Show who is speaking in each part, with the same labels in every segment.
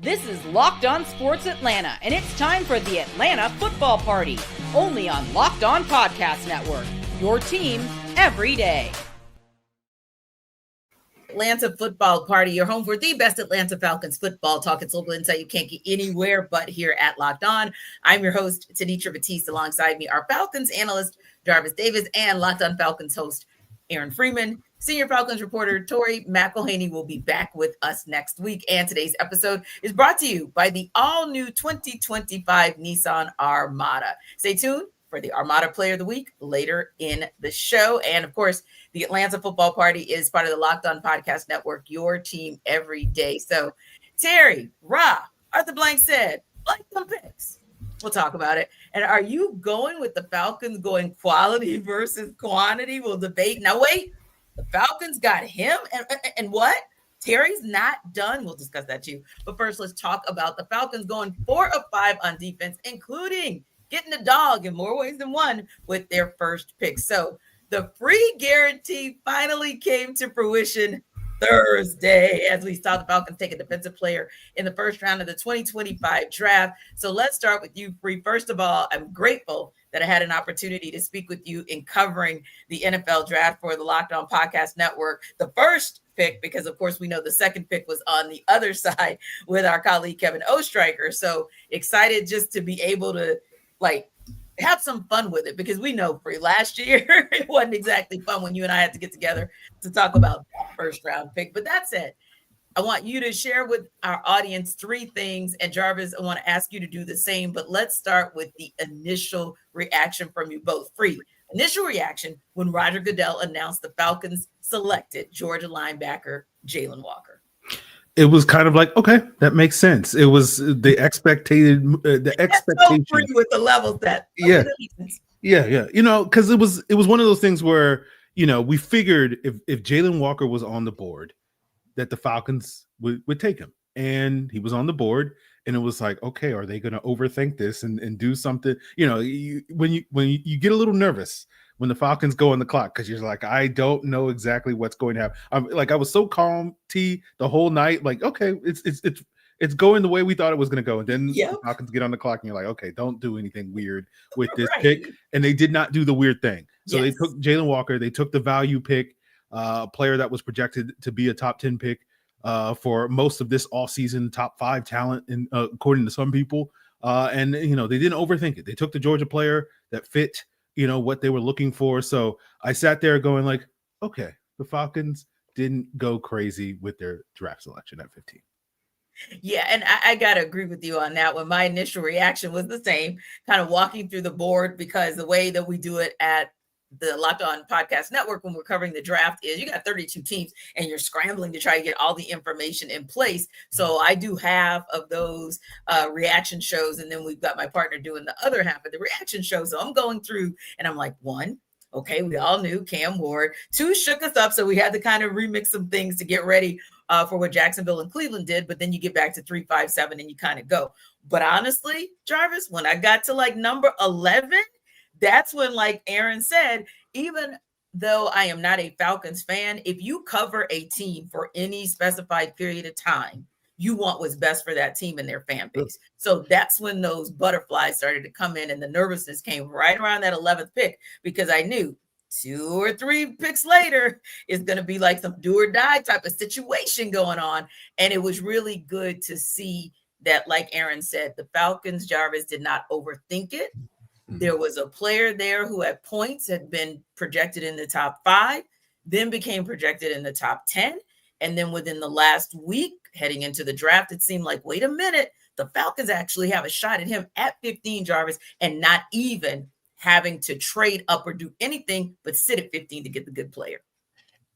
Speaker 1: This is Locked On Sports Atlanta, and it's time for the Atlanta Football Party, only on Locked On Podcast Network, your team every day.
Speaker 2: Atlanta Football Party, your home for the best Atlanta Falcons football talk. It's local insight you can't get anywhere but here at Locked On. I'm your host, Tenitra Batiste. Alongside me, our Falcons analyst, Jarvis Davis, and Locked On Falcons host, Aaron Freeman. Senior Falcons reporter Tori McElhaney will be back with us next week. And today's episode is brought to you by the all-new 2025 Nissan Armada. Stay tuned for the Armada Player of the Week later in the show. And, of course, the Atlanta Football Party is part of the Locked On Podcast Network, your team every day. So, Terry, Arthur Blank said, like some picks. We'll talk about it. And are you going with the Falcons going quality versus quantity? We'll debate. Now, wait. The Falcons got him, and what? Terry's not done. We'll discuss that too. But first, let's talk about the Falcons going 4 of 5 on defense, including getting the dog in more ways than one with their first pick. So the free guarantee finally came to fruition Thursday as we saw the Falcons take a defensive player in the first round of the 2025 draft. So let's start with you, Free. First of all, I'm grateful that I had an opportunity to speak with you in covering the NFL draft for the Locked On Podcast Network. The first pick, because of course we know the second pick was on the other side with our colleague Kevin Ostreicher. So excited just to be able to have some fun with it, because we know, Free, last year it wasn't exactly fun when you and I had to get together to talk about that first round pick. But that said, I want you to share with our audience 3 things. And Jarvis, I want to ask you to do the same. But let's start with the initial reaction from you both. Free, initial reaction when Roger Goodell announced the Falcons selected Georgia linebacker Jaylen Walker.
Speaker 3: It was kind of like, okay, that makes sense. It was the expectation.
Speaker 2: So Free with the levels that.
Speaker 3: Yeah. You know, because it was one of those things where, you know, we figured if Jaylen Walker was on the board, that the Falcons would take him, and he was on the board, and it was like, okay, are they going to overthink this and do something? You know, when you get a little nervous when the Falcons go on the clock, because you're like, I don't know exactly what's going to happen. I was so calm, the whole night, like, okay, it's going the way we thought it was going to go, and then the Falcons get on the clock, and you're like, okay, don't do anything weird with this pick, and they did not do the weird thing. So they took Jaylen Walker, they took the value pick, a player that was projected to be a top 10 pick for most of this offseason, top 5 talent, according to some people. And, you know, they didn't overthink it. They took the Georgia player that fit, you know, what they were looking for. So I sat there going like, okay, the Falcons didn't go crazy with their draft selection at 15.
Speaker 2: Yeah, and I got to agree with you on that one. My initial reaction was the same, kind of walking through the board, because the way that we do it at the Locked On Podcast Network when we're covering the draft is you got 32 teams and you're scrambling to try to get all the information in place. So I do half of those reaction shows, and then we've got my partner doing the other half of the reaction show. So I'm going through and I'm like, 1, okay, we all knew Cam Ward. 2, shook us up, so we had to kind of remix some things to get ready for what Jacksonville and Cleveland did. But then you get back to 3, 5, 7 and you kind of go. But honestly, Jarvis, when I got to like number 11, that's when, like Aaron said, even though I am not a Falcons fan, if you cover a team for any specified period of time, you want what's best for that team and their fan base. So that's when those butterflies started to come in, and the nervousness came right around that 11th pick, because I knew 2 or 3 picks later is going to be like some do or die type of situation going on. And it was really good to see that, like Aaron said, the Falcons, Jarvis, did not overthink it. There was a player there who at points had been projected in the top 5, then became projected in the top 10. And then within the last week, heading into the draft, it seemed like, wait a minute, the Falcons actually have a shot at him at 15, Jarvis, and not even having to trade up or do anything but sit at 15 to get the good player.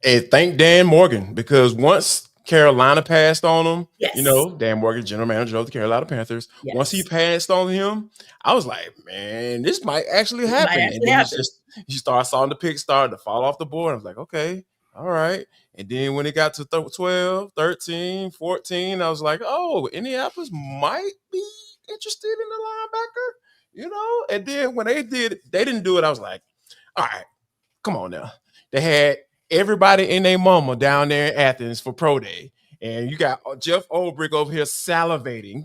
Speaker 4: Hey, thank Dan Morgan, because once Carolina passed on him, you know, Dan Morgan, general manager of the Carolina Panthers, once he passed on him, I was like, man, this might actually happen. And then I saw the pick start to fall off the board. I was like, okay, all right. And then when it got to 12, 13, 14, I was like, oh, Indianapolis might be interested in the linebacker, you know? And then when they didn't do it, I was like, all right, come on now. They had everybody and their mama down there in Athens for pro day. And you got Jeff Ulbrich over here salivating,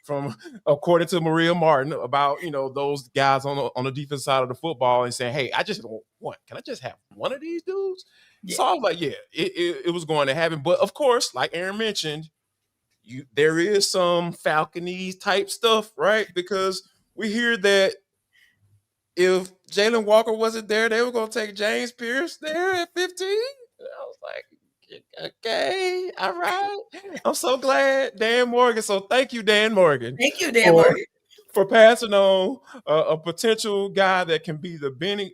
Speaker 4: from according to Maria Martin about, those guys on the defense side of the football and saying, hey, I just want one. Can I just have one of these dudes? Yeah. So I was like, yeah, it was going to happen. But of course, like Aaron mentioned, there is some Falconese type stuff, right? Because we hear that if Jaylen Walker wasn't there, they were going to take James Pearce there at 15. And I was like, okay, all right. I'm so glad, Dan Morgan. So thank you, Dan Morgan.
Speaker 2: Thank you, Dan Morgan.
Speaker 4: For passing on a potential guy that can be the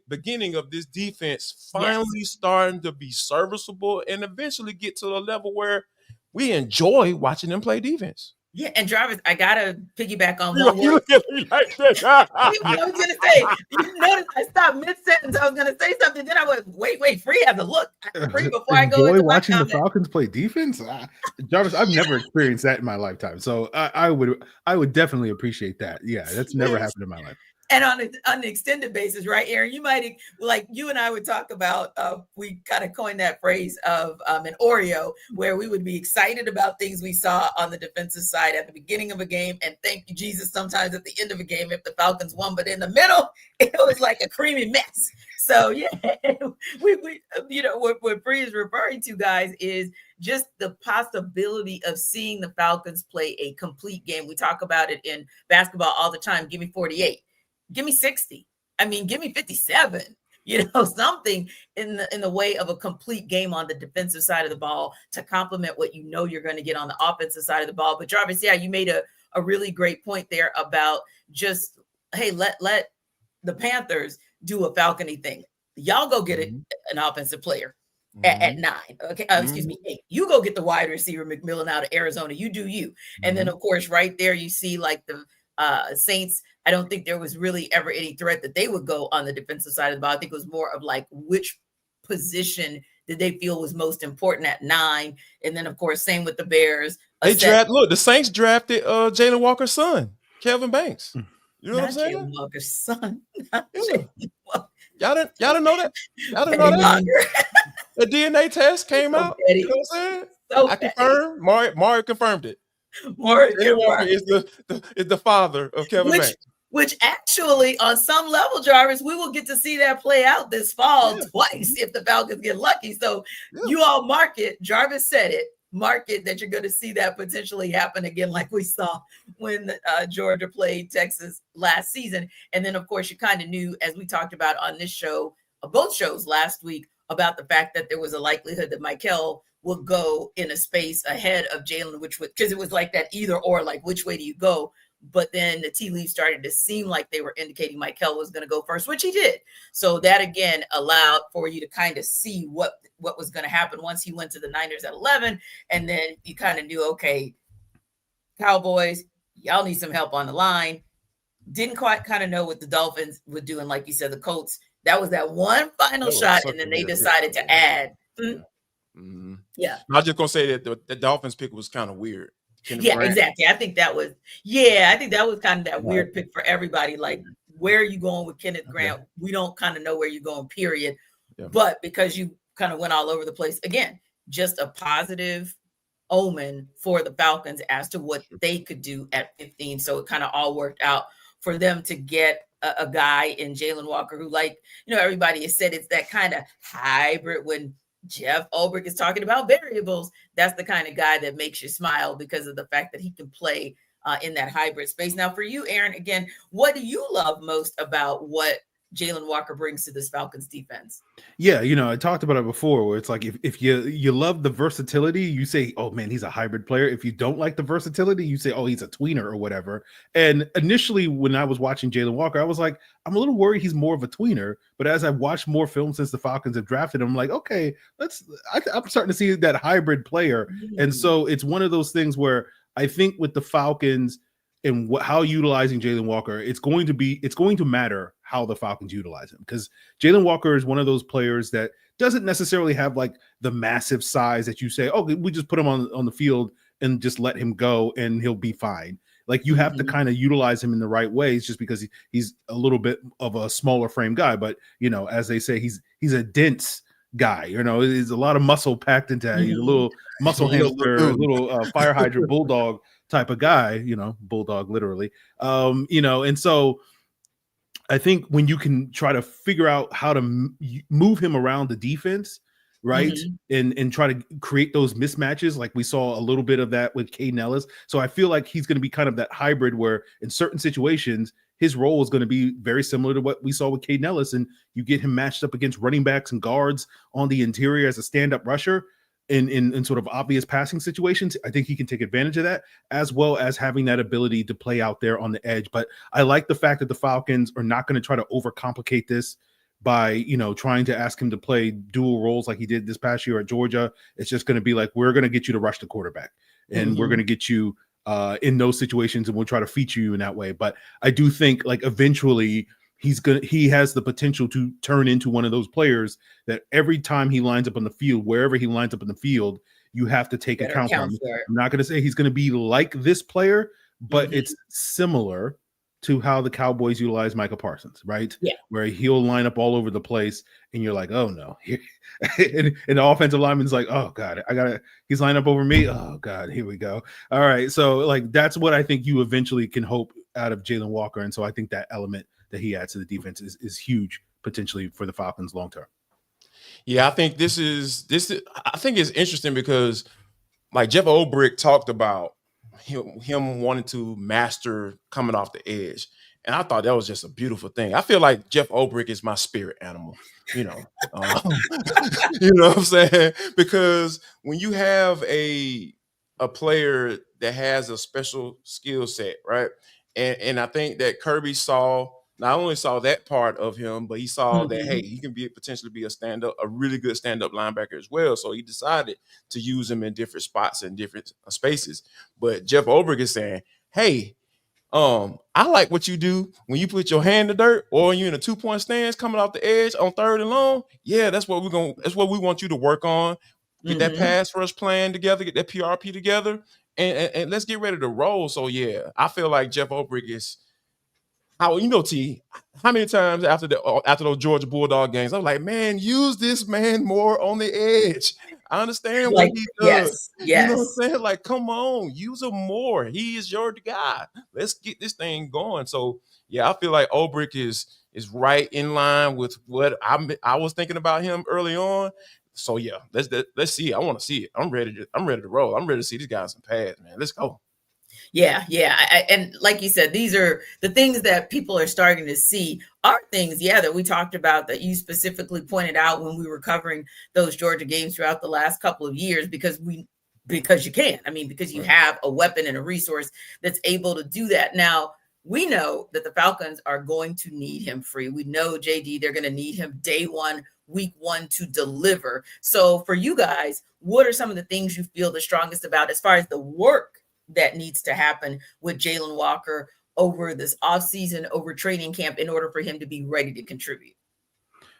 Speaker 4: beginning of this defense finally starting to be serviceable and eventually get to a level where we enjoy watching them play defense.
Speaker 2: Yeah, and Jarvis, I gotta piggyback on one word.
Speaker 4: Like that.
Speaker 2: I was gonna say, you notice I stopped mid-sentence. I was gonna say something, then I went, wait, Free has a look. Free before I go into
Speaker 3: watching the Falcons play defense. Jarvis, I've never experienced that in my lifetime, so I would definitely appreciate that. Yeah, that's never happened in my life.
Speaker 2: And on an extended basis, right, Aaron, you might, like you and I would talk about, we kind of coined that phrase of an Oreo, where we would be excited about things we saw on the defensive side at the beginning of a game. And thank you, Jesus, sometimes at the end of a game, if the Falcons won, but in the middle, it was like a creamy mess. So, yeah, we what Free is referring to, guys, is just the possibility of seeing the Falcons play a complete game. We talk about it in basketball all the time. Give me 48. Give me 60. I mean, give me 57. Something in the way of a complete game on the defensive side of the ball to complement what you're going to get on the offensive side of the ball. But Jarvis, yeah, you made a really great point there about just, hey, let the Panthers do a Falcon-y thing. Y'all go get an offensive player at 9. Okay, excuse me, 8. You go get the wide receiver McMillan out of Arizona. You do you. And then, of course, right there you see like the Saints. I don't think there was really ever any threat that they would go on the defensive side of the ball. I think it was more of like which position did they feel was most important at 9. And then, of course, same with the Bears.
Speaker 4: The Saints drafted Jaylen Walker's son, Kelvin Banks. You know what I'm saying?
Speaker 2: Jaylen Walker's son.
Speaker 4: Y'all didn't know that? Y'all didn't know that? The DNA test came out. You know what I'm saying? I confirmed. Mario confirmed it. Jaylen Walker is the father of Kelvin Banks.
Speaker 2: Which actually, on some level, Jarvis, we will get to see that play out this fall twice if the Falcons get lucky. So you all mark it. Jarvis said it. Mark it that you're going to see that potentially happen again, like we saw when Georgia played Texas last season. And then, of course, you kind of knew, as we talked about on this show, both shows last week, about the fact that there was a likelihood that Michael would go in a space ahead of Jaylen, because it was like that either or, like which way do you go? But then the tea leaves started to seem like they were indicating Michael was going to go first, which he did. So that again allowed for you to kind of see what was going to happen once he went to the Niners at 11. And then you kind of knew, okay, Cowboys, y'all need some help on the line. Didn't quite kind of know what the Dolphins would do. And like you said, the Colts, that was that one final shot. And then they decided to add.
Speaker 4: Mm-hmm. Yeah. I was just going to say that the Dolphins pick was kind of weird.
Speaker 2: Exactly. I think that was kind of that weird pick for everybody. Like, where are you going with Kenneth Grant? We don't kind of know where you're going, period. Yeah. But because you kind of went all over the place, again, just a positive omen for the Falcons as to what they could do at 15. So it kind of all worked out for them to get a guy in Jaylen Walker who, like, everybody has said it's that kind of hybrid. When Jeff Ulbrich is talking about variables, that's the kind of guy that makes you smile because of the fact that he can play in that hybrid space. Now, for you, Aaron, again, what do you love most about what Jaylen Walker brings to this Falcons defense?
Speaker 3: Yeah, I talked about it before, where it's like if you love the versatility, you say, oh man, he's a hybrid player. If you don't like the versatility, you say, oh, he's a tweener or whatever. And initially, when I was watching Jaylen Walker, I was like, I'm a little worried he's more of a tweener. But as I've watched more films since the Falcons have drafted him, I'm like, okay, I'm starting to see that hybrid player. Mm-hmm. And so it's one of those things where I think with the Falcons and how utilizing Jaylen Walker, it's going to matter how the Falcons utilize him, because Jaylen Walker is one of those players that doesn't necessarily have like the massive size that you say, oh, we just put him on the field and just let him go and he'll be fine. Like, you have to kind of utilize him in the right ways, just because he's a little bit of a smaller frame guy. But, as they say, he's a dense guy. There's a lot of muscle packed into that. He's a little muscle hamster, a little fire hydrant bulldog type of guy. Bulldog literally. And so I think when you can try to figure out how to move him around the defense, right, and try to create those mismatches, like we saw a little bit of that with Caden Ellis. So I feel like he's going to be kind of that hybrid where in certain situations his role is going to be very similar to what we saw with Caden Ellis, and you get him matched up against running backs and guards on the interior as a stand-up rusher in sort of obvious passing situations. I think he can take advantage of that, as well as having that ability to play out there on the edge. But I like the fact that the Falcons are not going to try to overcomplicate this by, trying to ask him to play dual roles like he did this past year at Georgia. It's just going to be like, we're going to get you to rush the quarterback, and we're going to get you in those situations, and we'll try to feature you in that way. But I do think like eventually he has the potential to turn into one of those players that every time he lines up on the field, wherever he lines up in the field, you have to take account of. I'm not going to say he's going to be like this player, but it's similar to how the Cowboys utilize Micah Parsons, right?
Speaker 2: Yeah.
Speaker 3: Where he'll line up all over the place and you're like, oh no. and the offensive lineman's like, oh God, he's lined up over me. Oh God, here we go. All right. So like, that's what I think you eventually can hope out of Jaylen Walker. And so I think that element that he adds to the defense is huge potentially for the Falcons long term.
Speaker 4: Yeah, I think this is I think it's interesting because like Jeff Ulbrich talked about him wanting to master coming off the edge. And I thought that was just a beautiful thing. I feel like Jeff Ulbrich is my spirit animal, you know what I'm saying? Because when you have a player that has a special skill set, right? And I think that Kirby not only saw that part of him, but he saw that, hey, he can potentially be a really good stand-up linebacker as well. So he decided to use him in different spots and different spaces. But Jeff Ulbrich is saying, hey, I like what you do when you put your hand in the dirt or you're in a 2-point stance coming off the edge on 3rd and long. Yeah, that's what we want you to work on. Get that pass rush plan together, get that PRP together, and let's get ready to roll. So yeah, I feel like Jeff Ulbrich is how many times after those Georgia Bulldog games, I'm like, man, use this man more on the edge. I understand what he does.
Speaker 2: Yes.
Speaker 4: You know what I'm saying? Like, come on, use him more. He is your guy. Let's get this thing going. So yeah, I feel like Ulbrich is right in line with what I was thinking about him early on. So yeah, let's see. I want to see it. I'm ready to roll. I'm ready to see these guys in pads, man. Let's go.
Speaker 2: Yeah. And like you said, these are the things that people are starting to see are things, that we talked about that you specifically pointed out when we were covering those Georgia games throughout the last couple of years, because you can. I mean, because you have a weapon and a resource that's able to do that. Now, we know that the Falcons are going to need him free. We know, JD, they're going to need him day one, week one to deliver. So for you guys, what are some of the things you feel the strongest about as far as the work that needs to happen with Jaylen Walker over this offseason, over training camp, in order for him to be ready to contribute?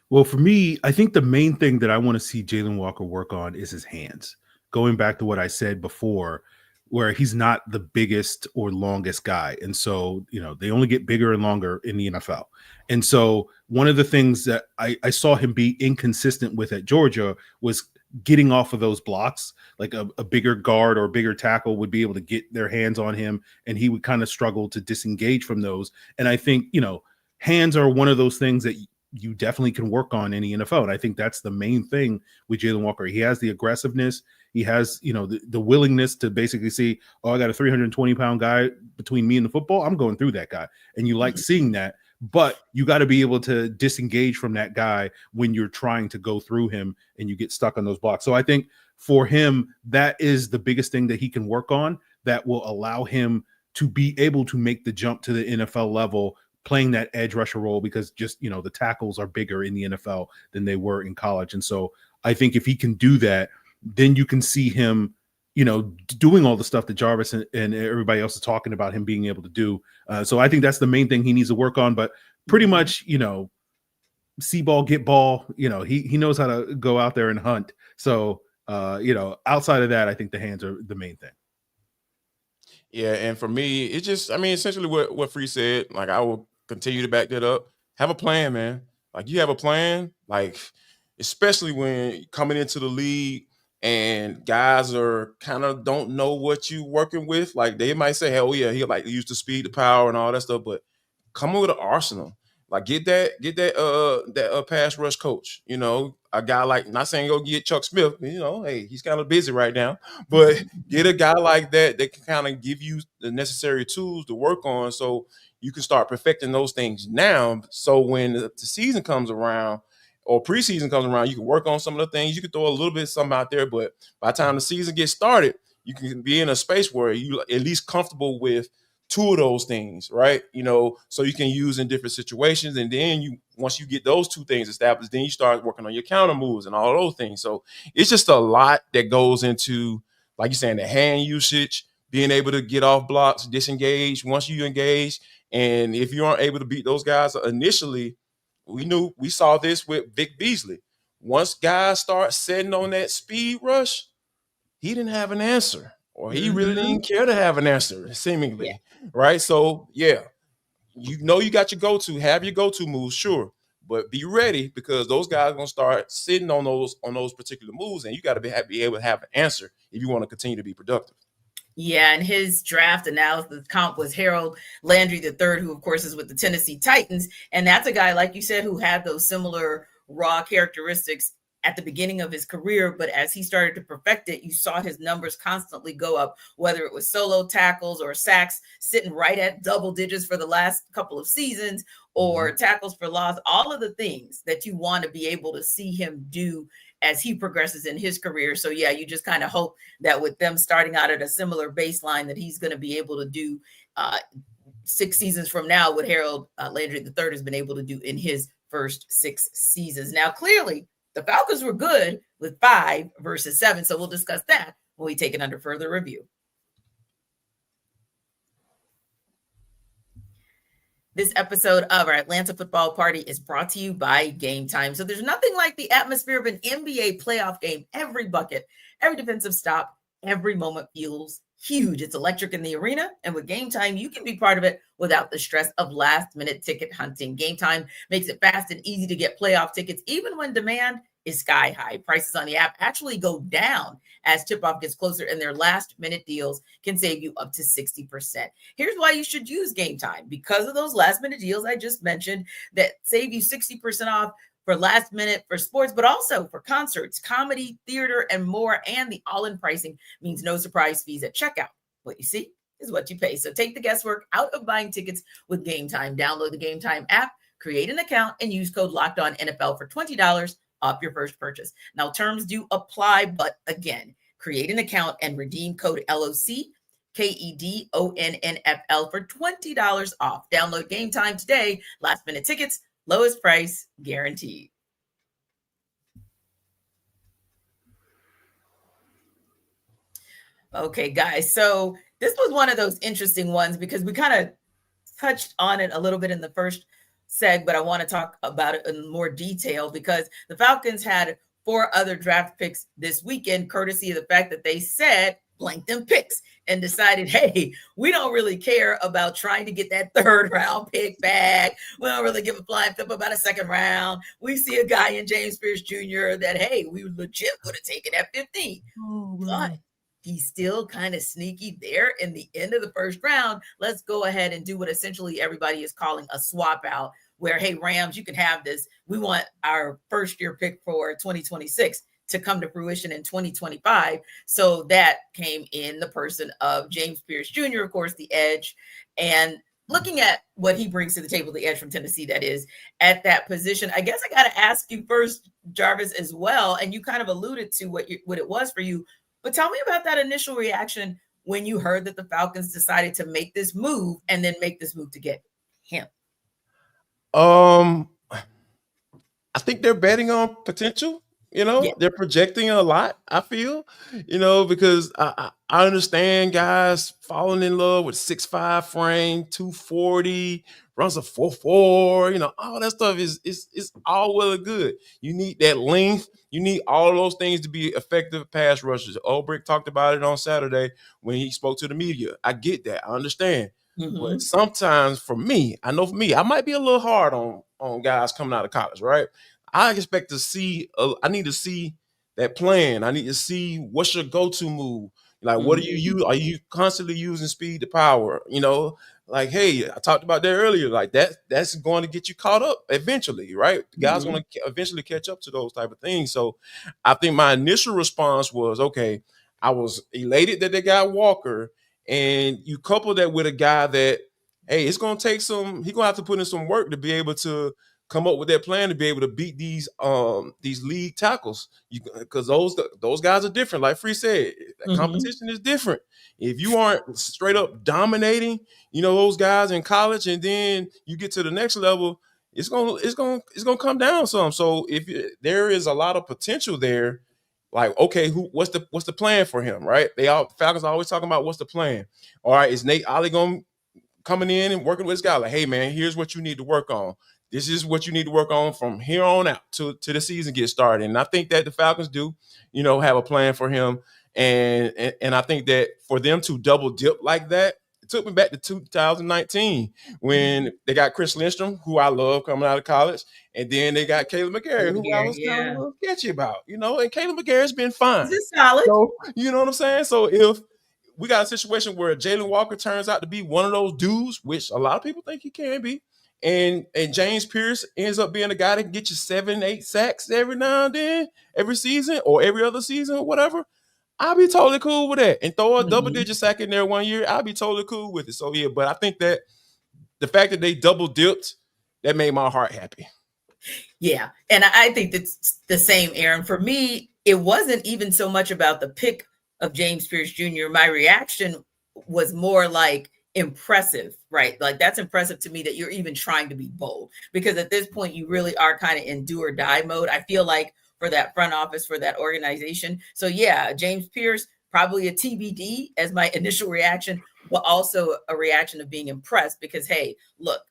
Speaker 3: Well, for me, I think the main thing that I want to see Jaylen Walker work on is his hands. Going back to what I said before, where he's not the biggest or longest guy. And so, they only get bigger and longer in the NFL. And so one of the things that I saw him be inconsistent with at Georgia was getting off of those blocks. Like a bigger guard or a bigger tackle would be able to get their hands on him, and he would kind of struggle to disengage from those. And I think, hands are one of those things that you definitely can work on in the NFL. And I think that's the main thing with Jaylen Walker. He has the aggressiveness. He has, the willingness to basically see, I got a 320-pound guy between me and the football. I'm going through that guy. And you like seeing that. But you got to be able to disengage from that guy when you're trying to go through him and you get stuck on those blocks. So I think for him, that is the biggest thing that he can work on that will allow him to be able to make the jump to the NFL level, playing that edge rusher role, because just, the tackles are bigger in the NFL than they were in college. And so I think if he can do that, then you can see him, doing all the stuff that Jarvis and everybody else is talking about him being able to do. So I think that's the main thing he needs to work on. But pretty much, see ball, get ball, he knows how to go out there and hunt. So, outside of that, I think the hands are the main thing.
Speaker 4: Yeah, and for me, it's just, essentially what Free said. Like, I will continue to back that up. Have a plan, man. Like, you have a plan. Like, especially when coming into the league and guys are kind of don't know what you working with. Like they might say, hell yeah, he like use the speed, the power, and all that stuff, but come with an arsenal. Like get that pass rush coach. You know, a guy like, not saying go get Chuck Smith. You know, hey, he's kind of busy right now, but get a guy like that can kind of give you the necessary tools to work on, so you can start perfecting those things now. So when the season comes around or preseason comes around, you can work on some of the things. You can throw a little bit of something out there, but by the time the season gets started, you can be in a space where you at least comfortable with two of those things, right? You know, so you can use in different situations. And then once you get those two things established, then you start working on your counter moves and all those things. So it's just a lot that goes into, like you're saying, the hand usage, being able to get off blocks, disengage once you engage. And if you aren't able to beat those guys initially, we saw this with Vic Beasley. Once guys start setting on that speed rush, he didn't have an answer, or he really didn't care to have an answer, seemingly, right? So, yeah, you got your go-to, have your go-to moves, sure, but be ready, because those guys are going to start sitting on those particular moves, and you got to be able to have an answer if you want to continue to be productive.
Speaker 2: Yeah, and his draft analysis comp was Harold Landry III, who, of course, is with the Tennessee Titans. And that's a guy, like you said, who had those similar raw characteristics at the beginning of his career. But as he started to perfect it, you saw his numbers constantly go up, whether it was solo tackles or sacks, sitting right at double digits for the last couple of seasons, or tackles for loss, all of the things that you want to be able to see him do as he progresses in his career. So yeah, you just kind of hope that with them starting out at a similar baseline, that he's going to be able to do 6 seasons from now what Harold Landry III has been able to do in his first 6 seasons. Now, clearly, the Falcons were good with 5 versus 7. So we'll discuss that when we take it under further review. This episode of our Atlanta Football Party is brought to you by Game Time. So there's nothing like the atmosphere of an NBA playoff game. Every bucket, every defensive stop, every moment feels huge. It's electric in the arena. And with Game Time, you can be part of it without the stress of last-minute ticket hunting. Game Time makes it fast and easy to get playoff tickets, even when demand is sky high. Prices on the app actually go down as tip-off gets closer, and their last-minute deals can save you up to 60%. Here's why you should use Game Time. Because of those last-minute deals I just mentioned that save you 60% off for last minute for sports, but also for concerts, comedy, theater, and more. And the all-in pricing means no surprise fees at checkout. What you see is what you pay. So take the guesswork out of buying tickets with Game Time. Download the Game Time app, create an account, and use code LOCKEDONNFL for $20 off your first purchase. Now, terms do apply, but again, create an account and redeem code LOCKEDONNFL for $20 off. Download Game Time today. Last minute tickets, lowest price guaranteed. Okay, guys. So this was one of those interesting ones because we kind of touched on it a little bit in the first seg, but I want to talk about it in more detail because the Falcons had 4 other draft picks this weekend, courtesy of the fact that they said blank them picks and decided, hey, we don't really care about trying to get that 3rd round pick back. We don't really give a flying flip about a 2nd round. We see a guy in James Pearce Jr. that, hey, we legit would have taken at 15. But he's still kind of sneaky there in the end of the 1st round. Let's go ahead and do what essentially everybody is calling a swap out, where, hey, Rams, you can have this. We want our 1st-year pick for 2026 to come to fruition in 2025. So that came in the person of James Pearce Jr., of course, the edge. And looking at what he brings to the table, the edge from Tennessee, that is, at that position, I guess I got to ask you first, Jarvis, as well. And you kind of alluded to what it was for you. But tell me about that initial reaction when you heard that the Falcons decided to make this move and then make this move to get him.
Speaker 4: I think they're betting on potential. They're projecting a lot, I feel, because I understand guys falling in love with 6'5" frame, 240, runs a 4.4, all that stuff is all well and good. You need that length. You need all of those things to be effective pass rushers. Ulbrich talked about it on Saturday when he spoke to the media. I get that. I understand. But sometimes I might be a little hard on guys coming out of college, right? I expect to see. I need to see that plan. I need to see what's your go-to move. Like, what are you? Are you constantly using speed to power? Like, hey, I talked about that earlier. Like that's going to get you caught up eventually, right? Guys going to eventually catch up to those type of things. So, I think my initial response was, okay, I was elated that they got Walker, and you couple that with a guy that, hey, it's going to take some. He's going to have to put in some work to be able to come up with that plan to be able to beat these league tackles, because those guys are different. Like Free said, competition is different. If you aren't straight up dominating, those guys in college, and then you get to the next level, it's gonna come down some. So if there is a lot of potential there, like, okay, what's the plan for him, right? Falcons are always talking about what's the plan. All right, is Nate Ollie coming in and working with this guy? Like, hey man, here's what you need to work on. This is what you need to work on from here on out to the season get started. And I think that the Falcons do, have a plan for him. And I think that for them to double dip like that, it took me back to 2019 when they got Chris Lindstrom, who I love coming out of college. And then they got Caleb McGarry, who I was kind of a little sketchy about, and Caleb McGarry's been fine.
Speaker 2: He's solid.
Speaker 4: So, you know what I'm saying? So if we got a situation where Jaylen Walker turns out to be one of those dudes, which a lot of people think he can be, and James Pearce ends up being a guy that can get you 7-8 sacks every now and then, every season or every other season or whatever, I'll be totally cool with that. And throw a double-digit sack in there one year, I'll be totally cool with it. So, yeah, but I think that the fact that they double-dipped, that made my heart happy.
Speaker 2: Yeah, and I think that's the same, Aaron. For me, it wasn't even so much about the pick of James Pearce Jr. My reaction was more like, impressive, right? Like, that's impressive to me that you're even trying to be bold, because at this point you really are kind of in do or die mode, I feel like, for that front office, for that organization. So yeah, James Pearce, probably a TBD as my initial reaction, but also a reaction of being impressed, because hey, look,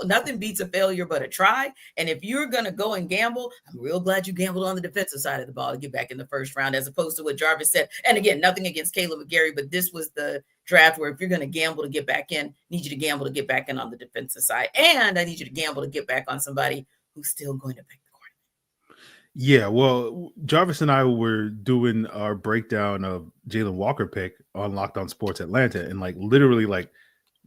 Speaker 2: nothing beats a failure but a try. And if you're going to go and gamble, I'm real glad you gambled on the defensive side of the ball to get back in the first round, as opposed to what Jarvis said. And again, nothing against Caleb McGarry, but this was the draft where if you're going to gamble to get back in, I need you to gamble to get back in on the defensive side. And I need you to gamble to get back on somebody who's still going to pick the quarterback.
Speaker 3: Yeah, well, Jarvis and I were doing our breakdown of Jaylen Walker pick on Locked On Sports Atlanta, and literally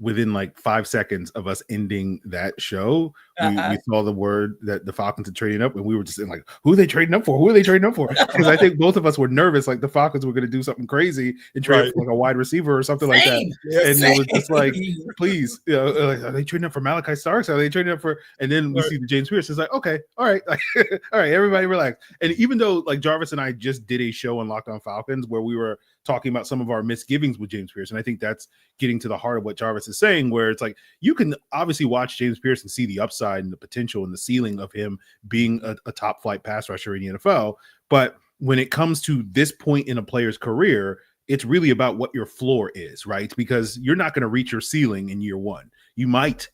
Speaker 3: within 5 seconds of us ending that show, we saw the word that the Falcons had trading up, and we were just in who are they trading up for? Who are they trading up for? Because I think both of us were nervous, the Falcons were going to do something crazy and trade for a wide receiver or something like that. And it was just please, are they trading up for Malachi Starks? Are they trading up for? And then we see the James Pearce. It's okay, all right, all right, everybody relax. And even though Jarvis and I just did a show on Locked On Falcons where we were talking about some of our misgivings with James Pearce, and I think that's getting to the heart of what Jarvis is saying, where it's you can obviously watch James Pearce and see the upside and the potential and the ceiling of him being a top flight pass rusher in the NFL. But when it comes to this point in a player's career, it's really about what your floor is, right? Because you're not going to reach your ceiling in year one. You might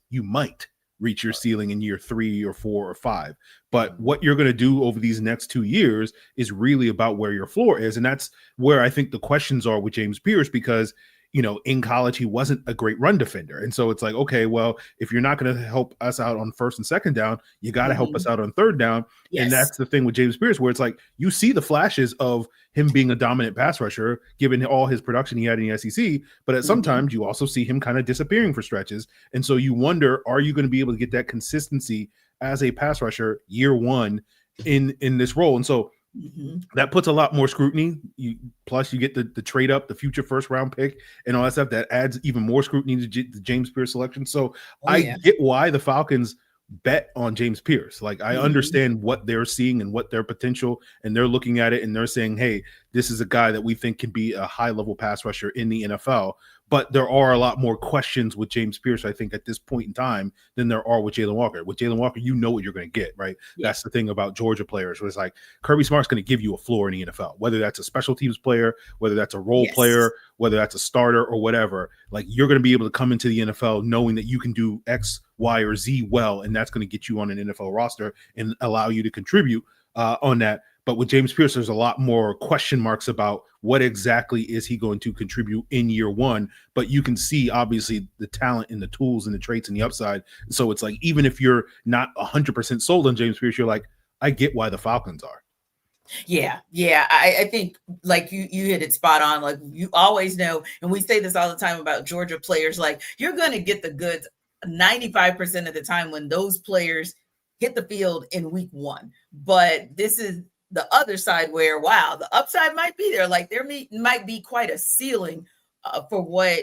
Speaker 3: reach your ceiling in year 3 or 4 or 5. But what you're going to do over these next 2 years is really about where your floor is. And that's where I think the questions are with James Pearce, because in college, he wasn't a great run defender. And so it's okay, well, if you're not going to help us out on first and second down, you got to help us out on third down. Yes. And that's the thing with James Pearce, where it's you see the flashes of him being a dominant pass rusher, given all his production he had in the SEC. But at sometimes you also see him kind of disappearing for stretches. And so you wonder, are you going to be able to get that consistency as a pass rusher year one in this role? And so that puts a lot more scrutiny. Plus, you get the trade up, the future first round pick, and all that stuff. That adds even more scrutiny to the James Pearce selection. So I get why the Falcons bet on James Pearce. I understand what they're seeing and what their potential, and they're looking at it and they're saying, hey, this is a guy that we think can be a high level pass rusher in the NFL. But there are a lot more questions with James Pearce, I think, at this point in time than there are with Jaylen Walker. With Jaylen Walker, you know what you're going to get, right? Yeah. That's the thing about Georgia players, where it's Kirby Smart's going to give you a floor in the NFL, whether that's a special teams player, whether that's a role player, whether that's a starter or whatever. You're going to be able to come into the NFL knowing that you can do X, Y, or Z well, and that's going to get you on an NFL roster and allow you to contribute on that. But with James Pearce, there's a lot more question marks about what exactly is he going to contribute in year one. But you can see, obviously, the talent and the tools and the traits and the upside. So it's even if you're not 100% sold on James Pearce, you're I get why the Falcons are.
Speaker 2: Yeah. I think like you hit it spot on. Like you always know, and we say this all the time about Georgia players, like you're going to get the goods 95% of the time when those players hit the field in week one. But this is the other side where, wow, the upside might be there. Like there might be quite a ceiling for what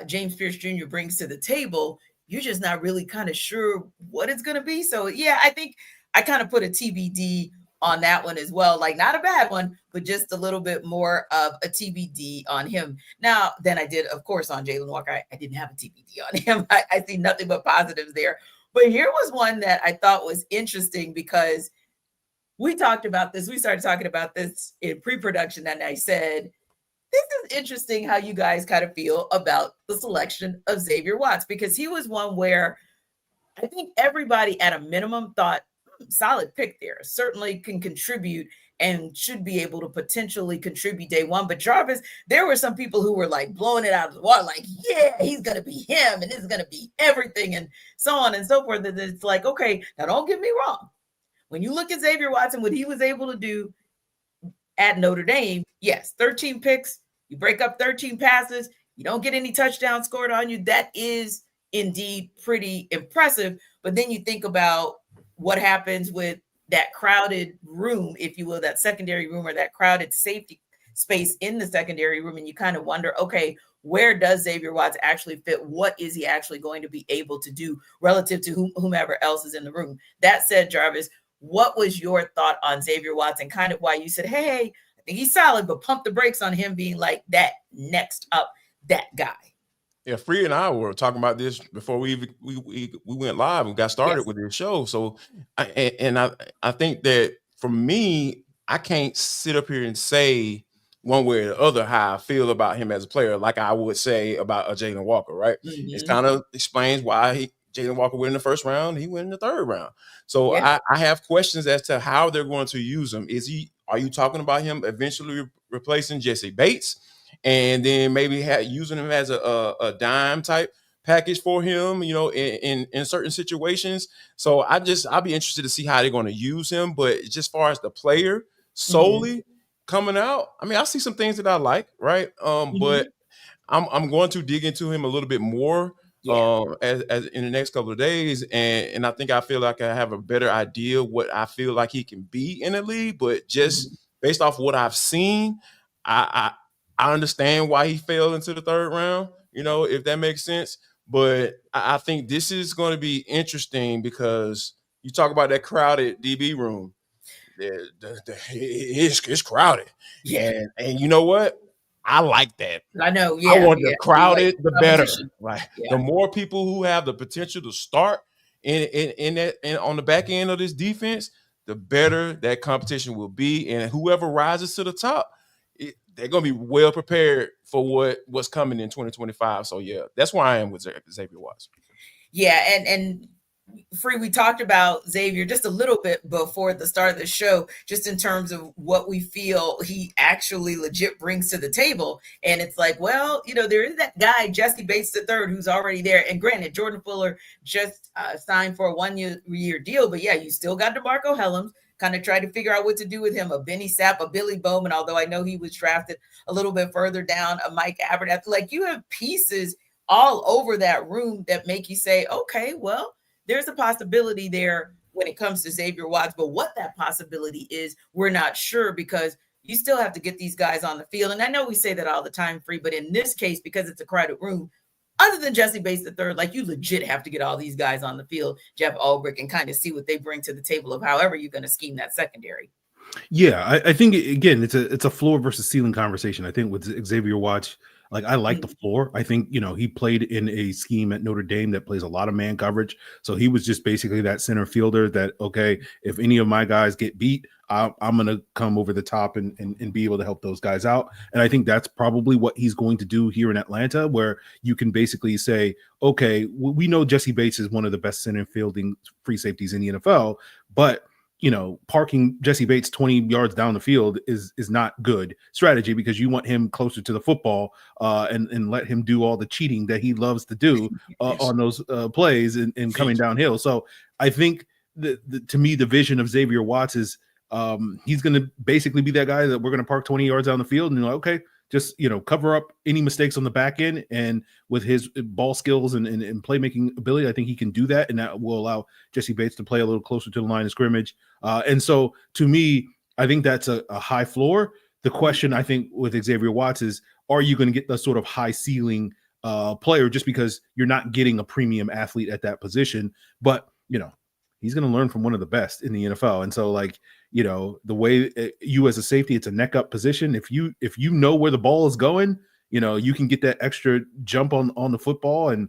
Speaker 2: James Pearce Jr. brings to the table. You're just not really kind of sure what it's going to be. So yeah, I think I kind of put a TBD on that one as well. Like not a bad one, but just a little bit more of a TBD on him. Now, then I did, of course, on Jaylen Walker. I didn't have a TBD on him. I see nothing but positives there. But here was one that I thought was interesting because we talked about this. We started talking about this in pre-production, and I said, this is interesting how you guys kind of feel about the selection of Xavier Watts, because he was one where I think everybody at a minimum thought, solid pick there, certainly can contribute and should be able to potentially contribute day one. But Jarvis, there were some people who were like blowing it out of the water, like, yeah, he's going to be him and this is going to be everything and so on and so forth. And it's like, okay, now don't get me wrong. When you look at Xavier Watts and what he was able to do at Notre Dame, yes, 13 picks, you break up 13 passes, you don't get any touchdowns scored on you. That is indeed pretty impressive. But then you think about what happens with that crowded room, if you will, that secondary room or that crowded safety space in the secondary room. And you kind of wonder, okay, where does Xavier Watts actually fit? What is he actually going to be able to do relative to whomever else is in the room? That said, Jarvis, what was your thought on Xavier Watts and kind of why you said, hey, I think he's solid, but pump the brakes on him being like that next up, that guy?
Speaker 4: Yeah, Free and I were talking about this before we went live and got started with this show. So, I think that for me, I can't sit up here and say one way or the other how I feel about him as a player, like I would say about a Jaylen Walker, right?
Speaker 2: Mm-hmm.
Speaker 4: It kind of explains why Jaylen Walker went in the first round, he went in the third round. So I have questions as to how they're going to use him. Are you talking about him eventually replacing Jessie Bates? And then maybe using him as a dime type package for him, in certain situations. So I'll be interested to see how they're going to use him. But just as far as the player solely coming out, I mean, I see some things that I like, right? But I'm going to dig into him a little bit more as in the next couple of days. And I feel like I have a better idea what I feel like he can be in the league. But just based off what I've seen, I understand why he fell into the third round, if that makes sense. But I think this is going to be interesting because you talk about that crowded DB room. It's crowded. Yeah. And you know what? I like that.
Speaker 2: I know. Yeah.
Speaker 4: I want the crowded, the better. Right. The more people who have the potential to start in on the back end of this defense, the better that competition will be. And whoever rises to the top, they're going to be well prepared for what's coming in 2025. So, yeah, that's where I am with Xavier Watts.
Speaker 2: Yeah, and Free, we talked about Xavier just a little bit before the start of the show, just in terms of what we feel he actually legit brings to the table. And it's like, well, there is that guy, Jessie Bates III, who's already there. And granted, Jordan Fuller just signed for a one-year deal. But, yeah, you still got DeMarco Hellams. Kind of tried to figure out what to do with him, a Benny Sapp, a Billy Bowman, although I know he was drafted a little bit further down, a Mike Abernathy. Like, you have pieces all over that room that make you say, okay, well, there's a possibility there when it comes to Xavier Watts. But what that possibility is, we're not sure, because you still have to get these guys on the field. And I know we say that all the time, Free, but in this case, because it's a crowded room, other than Jessie Bates III, like, you legit have to get all these guys on the field, Jeff Ulbrich, and kind of see what they bring to the table of however you're going to scheme that secondary.
Speaker 3: Yeah, I think, again, it's a floor versus ceiling conversation. I think with Xavier Watts, like, I like the floor. I think, he played in a scheme at Notre Dame that plays a lot of man coverage. So he was just basically that center fielder that, okay, if any of my guys get beat, I'm going to come over the top and be able to help those guys out. And I think that's probably what he's going to do here in Atlanta, where you can basically say, okay, we know Jessie Bates is one of the best center fielding free safeties in the NFL, but parking Jessie Bates 20 yards down the field is not good strategy, because you want him closer to the football and let him do all the cheating that he loves to do on those plays and coming downhill. So I think to me, the vision of Xavier Watts is he's going to basically be that guy that we're going to park 20 yards down the field and you're like, okay, just, cover up any mistakes on the back end. And with his ball skills and playmaking ability, I think he can do that. And that will allow Jessie Bates to play a little closer to the line of scrimmage. And so to me, I think that's a high floor. The question I think with Xavier Watts is, are you going to get the sort of high ceiling player just because you're not getting a premium athlete at that position? But, he's going to learn from one of the best in the NFL. And so the way you as a safety, it's a neck up position. If you know where the ball is going, you can get that extra jump on the football and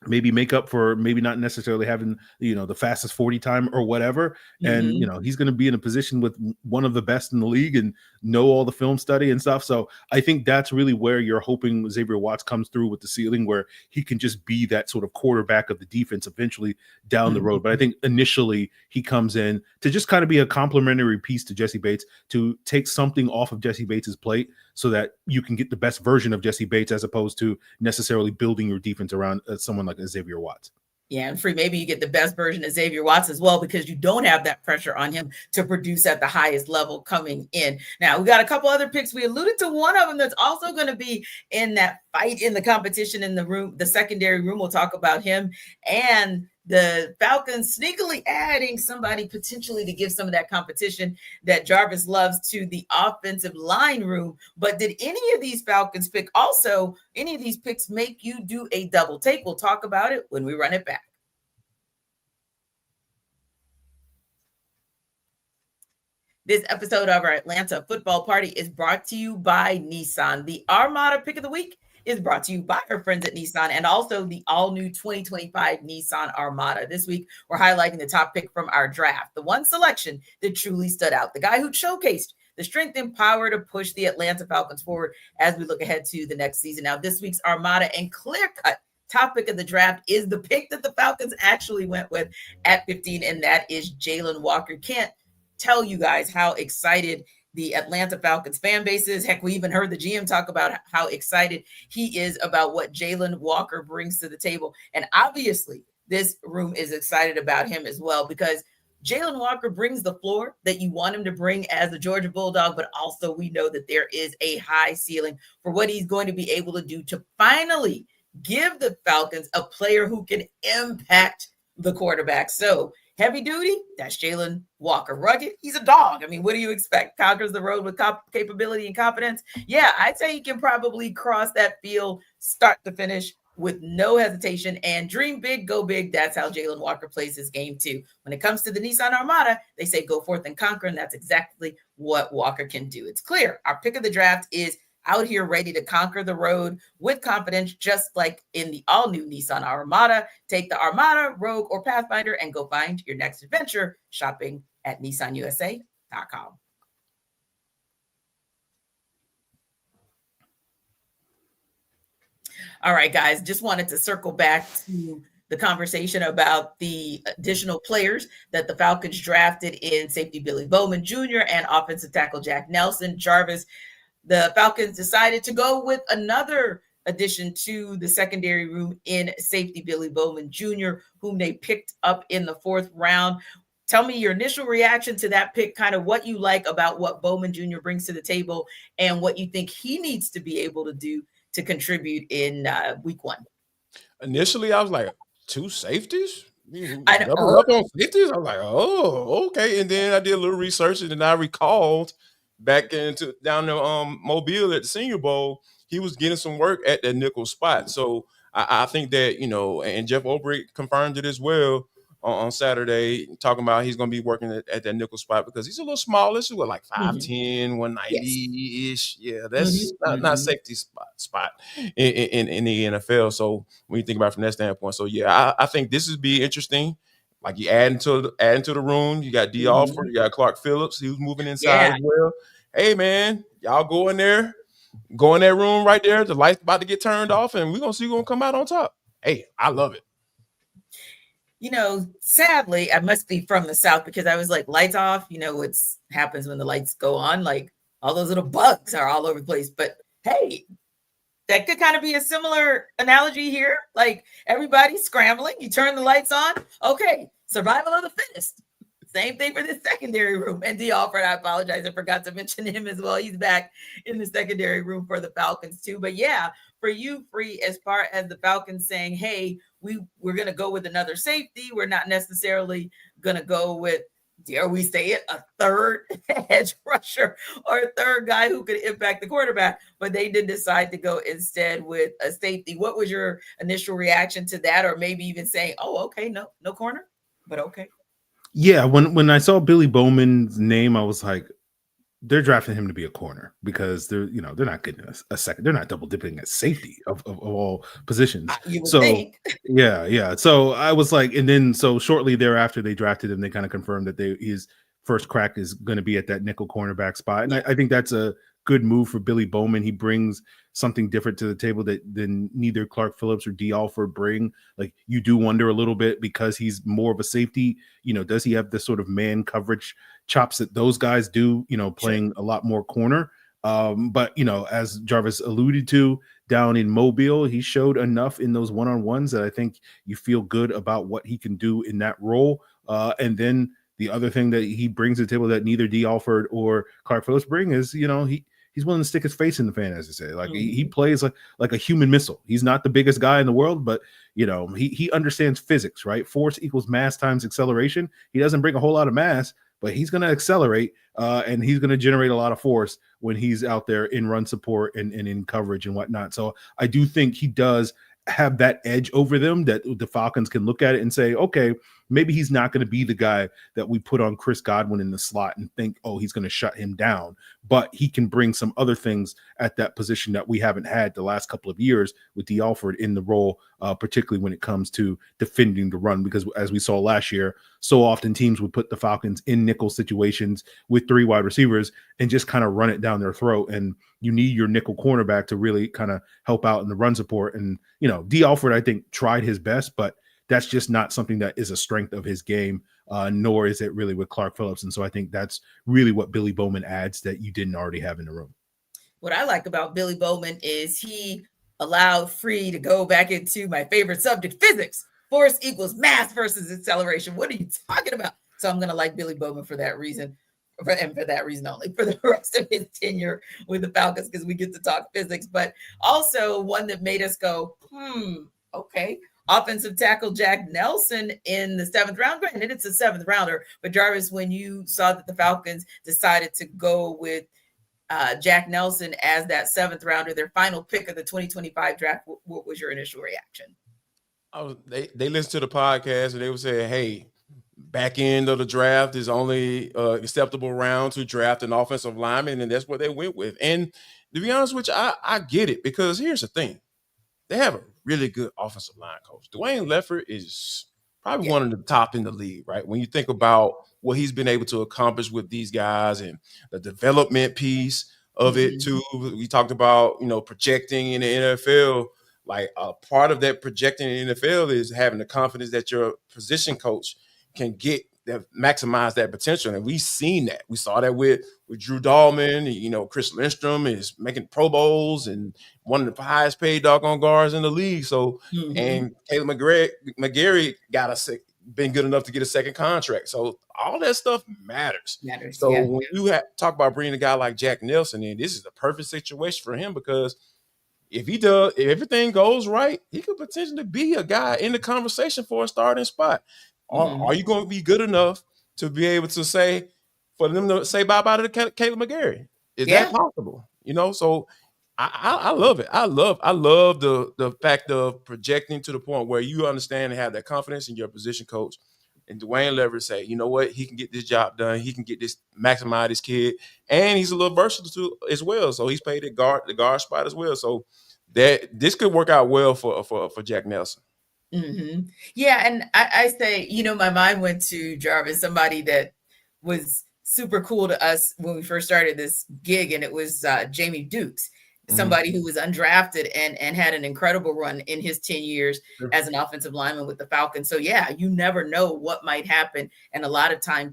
Speaker 3: maybe make up for maybe not necessarily having, the fastest 40 time or whatever. And, he's going to be in a position with one of the best in the league and know all the film study and stuff. So I think that's really where you're hoping Xavier Watts comes through with the ceiling, where he can just be that sort of quarterback of the defense eventually down the road. But I think initially he comes in to just kind of be a complementary piece to Jessie Bates, to take something off of Jessie Bates's plate so that you can get the best version of Jessie Bates, as opposed to necessarily building your defense around someone like Xavier Watts.
Speaker 2: Yeah, and maybe you get the best version of Xavier Watts as well, because you don't have that pressure on him to produce at the highest level coming in. Now, we got a couple other picks. We alluded to one of them that's also going to be in that fight in the competition in the room, the secondary room. We'll talk about him, and the Falcons sneakily adding somebody potentially to give some of that competition that Jarvis loves to the offensive line room. But did any of these Falcons pick also, any of these picks make you do a double take? We'll talk about it when we run it back. This episode of our Atlanta Football Party is brought to you by Nissan. The Armada pick of the week is brought to you by our friends at Nissan, and also the all-new 2025 Nissan Armada. This week, we're highlighting the top pick from our draft, the one selection that truly stood out, the guy who showcased the strength and power to push the Atlanta Falcons forward as we look ahead to the next season. Now, this week's Armada and clear-cut top pick of the draft is the pick that the Falcons actually went with at 15, and that is Jaylen Walker. Can't tell you guys how excited the Atlanta Falcons fan base is. Heck, we even heard the GM talk about how excited he is about what Jaylen Walker brings to the table. And obviously, this room is excited about him as well, because Jaylen Walker brings the floor that you want him to bring as a Georgia Bulldog, but also we know that there is a high ceiling for what he's going to be able to do to finally give the Falcons a player who can impact the quarterback. So heavy duty, that's Jaylen Walker. Rugged, he's a dog. I mean, what do you expect? Conquers the road with capability and confidence. Yeah, I'd say he can probably cross that field start to finish with no hesitation, and dream big, go big. That's how Jaylen Walker plays his game too. When it comes to the Nissan Armada, they say go forth and conquer, and that's exactly what Walker can do. It's clear. Our pick of the draft is out here ready to conquer the road with confidence, just like in the all-new Nissan Armada. Take the Armada, Rogue, or Pathfinder and go find your next adventure shopping at nissanusa.com. All right, guys, just wanted to circle back to the conversation about the additional players that the Falcons drafted in safety Billy Bowman Jr. and offensive tackle Jack Nelson. Jarvis, the Falcons decided to go with another addition to the secondary room in safety Billy Bowman Jr., whom they picked up in the 4th round. Tell me your initial reaction to that pick, kind of what you like about what Bowman Jr. brings to the table and what you think he needs to be able to do to contribute in week 1.
Speaker 4: Initially, I was like, 2 safeties?
Speaker 2: I know.
Speaker 4: Double up on safeties? I was like, oh, okay. And then I did a little research, and then I recalled back down to Mobile at the Senior Bowl, he was getting some work at that nickel spot. So I think that, and Jeff Ulbrich confirmed it as well on Saturday, talking about he's going to be working at that nickel spot because he's a little smaller. He's like 5'10", 190-ish. Yeah, that's not safety spot in the NFL. So when you think about it from that standpoint, so yeah, I think this would be interesting. Like you adding to the room, you got D. Alford, you got Clark Phillips, he was moving inside as well. Hey man, y'all go in that room right there. The light's about to get turned off, and we're gonna see who's gonna come out on top. Hey, I love it.
Speaker 2: Sadly, I must be from the South because I was like, lights off. What happens when the lights go on? Like all those little bugs are all over the place. But hey, that could kind of be a similar analogy here. Like everybody's scrambling. You turn the lights on. Okay, survival of the fittest. Same thing for the secondary room. And D. Alford, I apologize, I forgot to mention him as well. He's back in the secondary room for the Falcons too. But yeah, for you, Free, as far as the Falcons saying, hey, we're going to go with another safety. We're not necessarily going to go with, dare we say it, a third edge rusher or a third guy who could impact the quarterback. But they did decide to go instead with a safety. What was your initial reaction to that? Or maybe even saying, oh, okay, no corner, but okay.
Speaker 3: Yeah, when I saw Billy Bowman's name, I was like, they're drafting him to be a corner because they're not getting a second. They're not double dipping at safety of all positions.
Speaker 2: You would
Speaker 3: so
Speaker 2: think.
Speaker 3: yeah. So I was like, and then so shortly thereafter they drafted him. They kind of confirmed that his first crack is going to be at that nickel cornerback spot, and I think that's a good move for Billy Bowman. He brings something different to the table than neither Clark Phillips or D. Alford bring. Like, you do wonder a little bit because he's more of a safety. Does he have the sort of man coverage chops that those guys do? Playing a lot more corner. But as Jarvis alluded to, down in Mobile, he showed enough in those one-on-ones that I think you feel good about what he can do in that role. And then the other thing that he brings to the table that neither D. Alford or Clark Phillips bring is, he's willing to stick his face in the fan, as they say. Like, he plays like a human missile. He's not the biggest guy in the world, but he understands physics, right? Force equals mass times acceleration. He doesn't bring a whole lot of mass, but he's going to accelerate and he's going to generate a lot of force when he's out there in run support and in coverage and whatnot. So I do think he does have that edge over them that the Falcons can look at it and say, okay, maybe he's not going to be the guy that we put on Chris Godwin in the slot and think, oh, he's going to shut him down. But he can bring some other things at that position that we haven't had the last couple of years with D. Alford in the role, particularly when it comes to defending the run. Because as we saw last year, so often teams would put the Falcons in nickel situations with 3 wide receivers and just kind of run it down their throat. And you need your nickel cornerback to really kind of help out in the run support. And, D. Alford, I think, tried his best, but that's just not something that is a strength of his game, nor is it really with Clark Phillips. And so I think that's really what Billy Bowman adds that you didn't already have in the room.
Speaker 2: What I like about Billy Bowman is he allowed Free to go back into my favorite subject, physics. Force equals mass versus acceleration. What are you talking about? So I'm going to like Billy Bowman for that reason. And for that reason only, for the rest of his tenure with the Falcons, because we get to talk physics, but also one that made us go, okay. Offensive tackle Jack Nelson in the 7th round. Granted, it's a 7th rounder, but Jarvis, when you saw that the Falcons decided to go with Jack Nelson as that 7th rounder, their final pick of the 2025 draft, what was your initial reaction?
Speaker 4: They listened to the podcast and they would say, hey, back end of the draft is only acceptable round to draft an offensive lineman, and that's what they went with. And to be honest with you, I get it, because here's the thing. They have a really good offensive line coach. Dwayne Leffert is probably one of the top in the league, right? When you think about what he's been able to accomplish with these guys and the development piece of it too. We talked about, projecting in the NFL. Like, a part of that projecting in the NFL is having the confidence that your position coach can get that, maximize that potential. And we've seen that. We saw that with Drew Dahlman. Chris Lindstrom is making Pro Bowls and one of the highest paid doggone guards in the league. So, and Caleb McGarry been good enough to get a second contract. So all that stuff matters. So when you talk about bringing a guy like Jack Nelson in, this is the perfect situation for him, because if everything goes right, he could potentially be a guy in the conversation for a starting spot. Are you going to be good enough to be able to say, for them to say bye-bye to Caleb McGarry? Is that possible? So I love it. I love the fact of projecting to the point where you understand and have that confidence in your position coach. And Dwayne Leffert say, you know what, he can get this job done. He can get this, maximize this kid, and he's a little versatile too as well. So he's played the guard spot as well. So that this could work out well for Jack Nelson.
Speaker 2: Yeah, and I say, my mind went to Jarvis, somebody that was super cool to us when we first started this gig, and it was Jamie Dukes. Somebody who was undrafted and had an incredible run in his 10 years as an offensive lineman with the Falcons. So, yeah, you never know what might happen. And a lot of time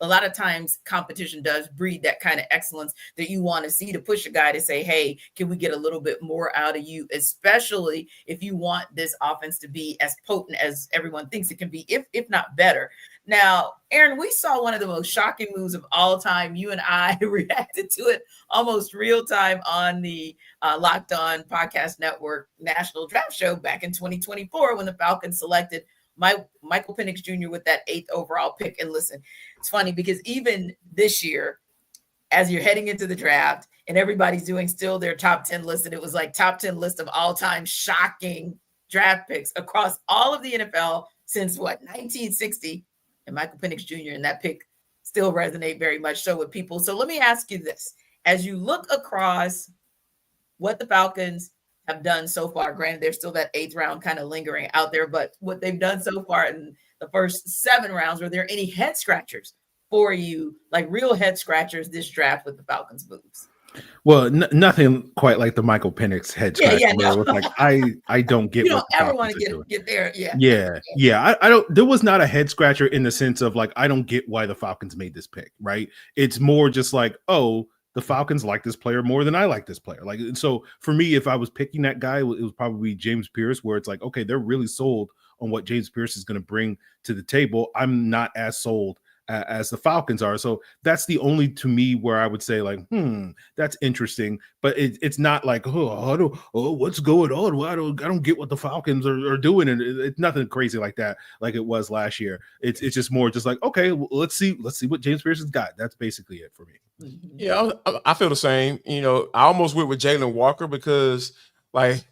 Speaker 2: a lot of times competition does breed that kind of excellence that you want to see, to push a guy to say, hey, can we get a little bit more out of you, especially if you want this offense to be as potent as everyone thinks it can be, if not better. Now, Aaron, we saw one of the most shocking moves of all time. You and I reacted to it almost real time on the Locked On Podcast Network National Draft Show back in 2024 when the Falcons selected Michael Penix Jr. with that 8th overall pick. And listen, it's funny because even this year, as you're heading into the draft and everybody's doing still their top 10 list, and it was like top 10 list of all time shocking draft picks across all of the NFL since 1960. And Michael Penix Jr. and that pick still resonate very much so with people. So let me ask you this. As you look across what the Falcons have done so far, granted, there's still that 8th round kind of lingering out there, but what they've done so far in the first 7 rounds, were there any head scratchers for you, like real head scratchers this draft with the Falcons moves?
Speaker 3: Well, nothing quite like the Michael Penix head scratch.
Speaker 2: Yeah, no.
Speaker 3: Like I don't get.
Speaker 2: You don't
Speaker 3: what the
Speaker 2: ever
Speaker 3: Falcons
Speaker 2: want to get there.
Speaker 3: Yeah. I don't. There was not a head scratcher in the sense of like I don't get why the Falcons made this pick. Right. It's more just like, oh, the Falcons like this player more than I like this player. Like, so for me, if I was picking that guy, it was probably James Pearce, where it's like, okay, they're really sold on what James Pearce is going to bring to the table. I'm not as sold as the Falcons are. So that's the only, to me, where I would say like, that's interesting, but it's not like, what's going on? Well, I don't get what the Falcons are doing. And it's nothing crazy like that, like it was last year. It's just more just like, okay, well, let's see what James Pearce has got. That's basically it for me.
Speaker 4: Yeah, I feel the same. You know, I almost went with Jaylen Walker because like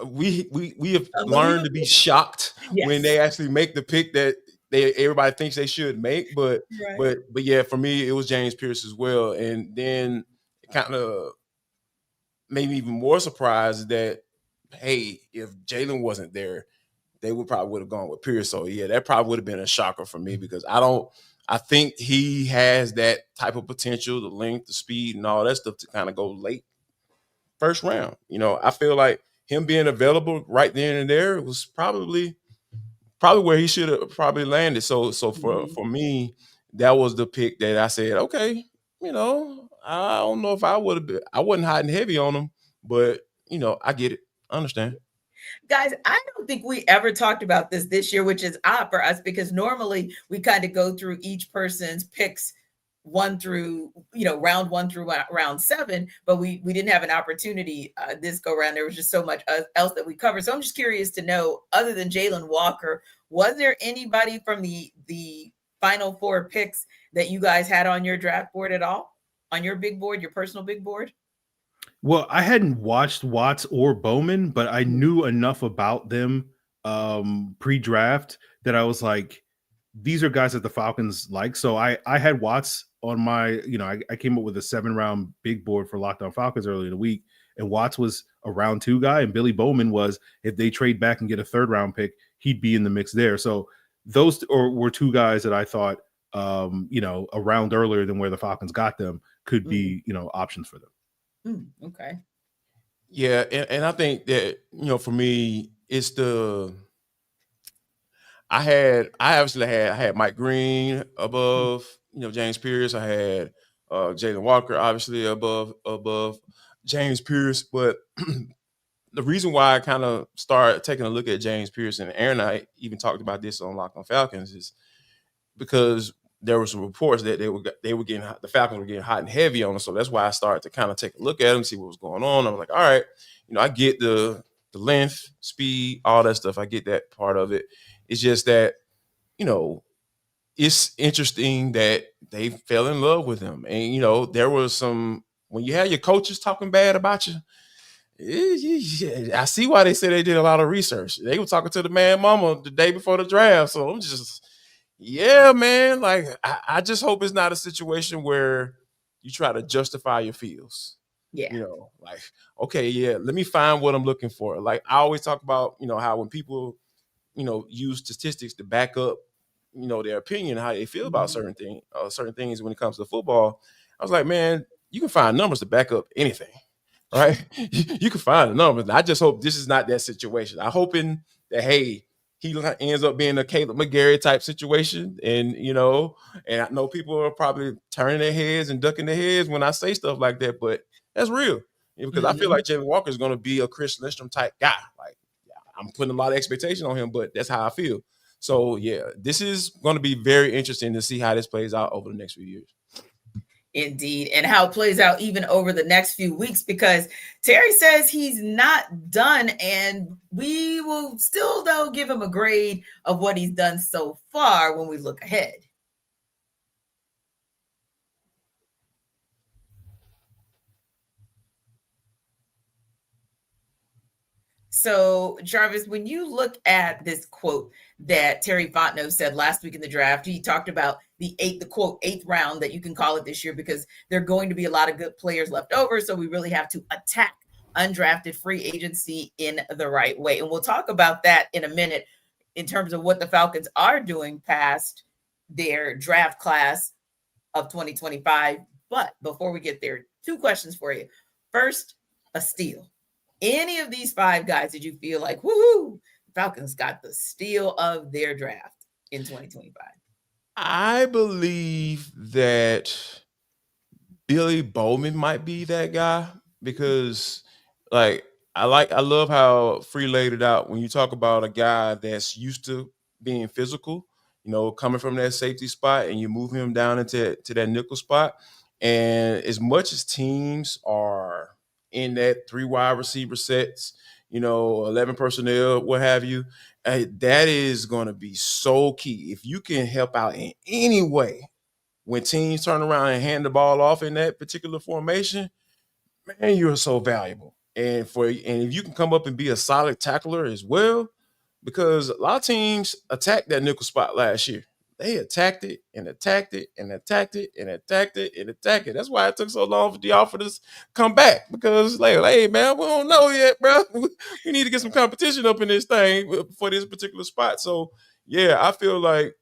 Speaker 4: we have learned to be shocked when they actually make the pick that everybody thinks they should make, but yeah, for me it was James Pearce as well, and then it kind of made me even more surprised that hey, if Jaylen wasn't there, they would have gone with Pearce. So yeah, that probably would have been a shocker for me because I think he has that type of potential, the length, the speed, and all that stuff to kind of go late first round. You know, I feel like him being available right then and there was probably where he should have probably landed. So for me, that was the pick that I said, okay, you know, I don't know if I wasn't hiding heavy on him, but you know, I get it. I understand.
Speaker 2: Guys, I don't think we ever talked about this year, which is odd for us because normally we kind of go through each person's picks round 1 through round 7, but we didn't have an opportunity this go around. There was just so much else that we covered. So I'm just curious to know, other than Jaylen Walker, was there anybody from the final 4 picks that you guys had on your draft board at all, on your big board, your personal big board?
Speaker 3: Well, I hadn't watched Watts or Bowman, but I knew enough about them pre-draft that I was like, these are guys that the Falcons like. So I had Watts on my, I came up with a 7-round big board for Locked On Falcons earlier in the week, and Watts was a round 2 guy, and Billy Bowman was, if they trade back and get a 3rd-round pick, he'd be in the mix there. So those were 2 guys that I thought, a round earlier than where the Falcons got them could be, options for them.
Speaker 2: Okay.
Speaker 4: Yeah, and I think that, for me, it's I had Mike Green above, James Pearce. I had Jaylen Walker obviously above James Pearce, but the reason why I kind of started taking a look at James Pearce, and Aaron and I even talked about this on Locked On Falcons, is because there were some reports that the Falcons were getting hot and heavy on them. So that's why I started to kind of take a look at them, see what was going on. I was like, all right, I get the length, speed, all that stuff. I get that part of it. It's just that, it's interesting that they fell in love with him. And, there was some, when you had your coaches talking bad about you, I see why they said they did a lot of research. They were talking to the man mama the day before the draft. So I'm just, yeah, man. Like, I just hope it's not a situation where you try to justify your feels.
Speaker 2: Yeah.
Speaker 4: Like, okay, yeah, let me find what I'm looking for. Like, I always talk about, how when people, use statistics to back up, their opinion, how they feel about certain things when it comes to football. I was like, man, you can find numbers to back up anything, right? You can find the numbers. I just hope this is not that situation. I'm hoping that, hey, he ends up being a Caleb McGarry type situation. And, and I know people are probably turning their heads and ducking their heads when I say stuff like that, but that's real. Because I feel like Jaylen Walker is going to be a Chris Lindstrom type guy. Like, I'm putting a lot of expectation on him, but that's how I feel. So, yeah, this is going to be very interesting to see how this plays out over the next few years.
Speaker 2: Indeed. And how it plays out even over the next few weeks, because Terry says he's not done, and we will still, though, give him a grade of what he's done so far when we look ahead. So, Jarvis, when you look at this quote that Terry Fontenot said last week in the draft, he talked about the eighth round, that you can call it this year, because there are going to be a lot of good players left over. So we really have to attack undrafted free agency in the right way. And we'll talk about that in a minute in terms of what the Falcons are doing past their draft class of 2025. But before we get there, 2 questions for you. First, a steal. Any of these 5 guys did you feel like, woohoo, Falcons got the steal of their draft in 2025?
Speaker 4: I believe that Billy Bowman might be that guy, because I love how Free laid it out when you talk about a guy that's used to being physical, coming from that safety spot, and you move him down into that nickel spot. And as much as teams are in that 3 wide receiver sets, 11 personnel, what have you, that is going to be so key. If you can help out in any way when teams turn around and hand the ball off in that particular formation, man, you're so valuable. And if you can come up and be a solid tackler as well, because a lot of teams attacked that nickel spot last year. They attacked it and attacked it and attacked it and attacked it and attacked it. That's why it took so long for the offense to come back, because hey, man, we don't know yet, bro. We need to get some competition up in this thing for this particular spot. So, yeah, I feel like,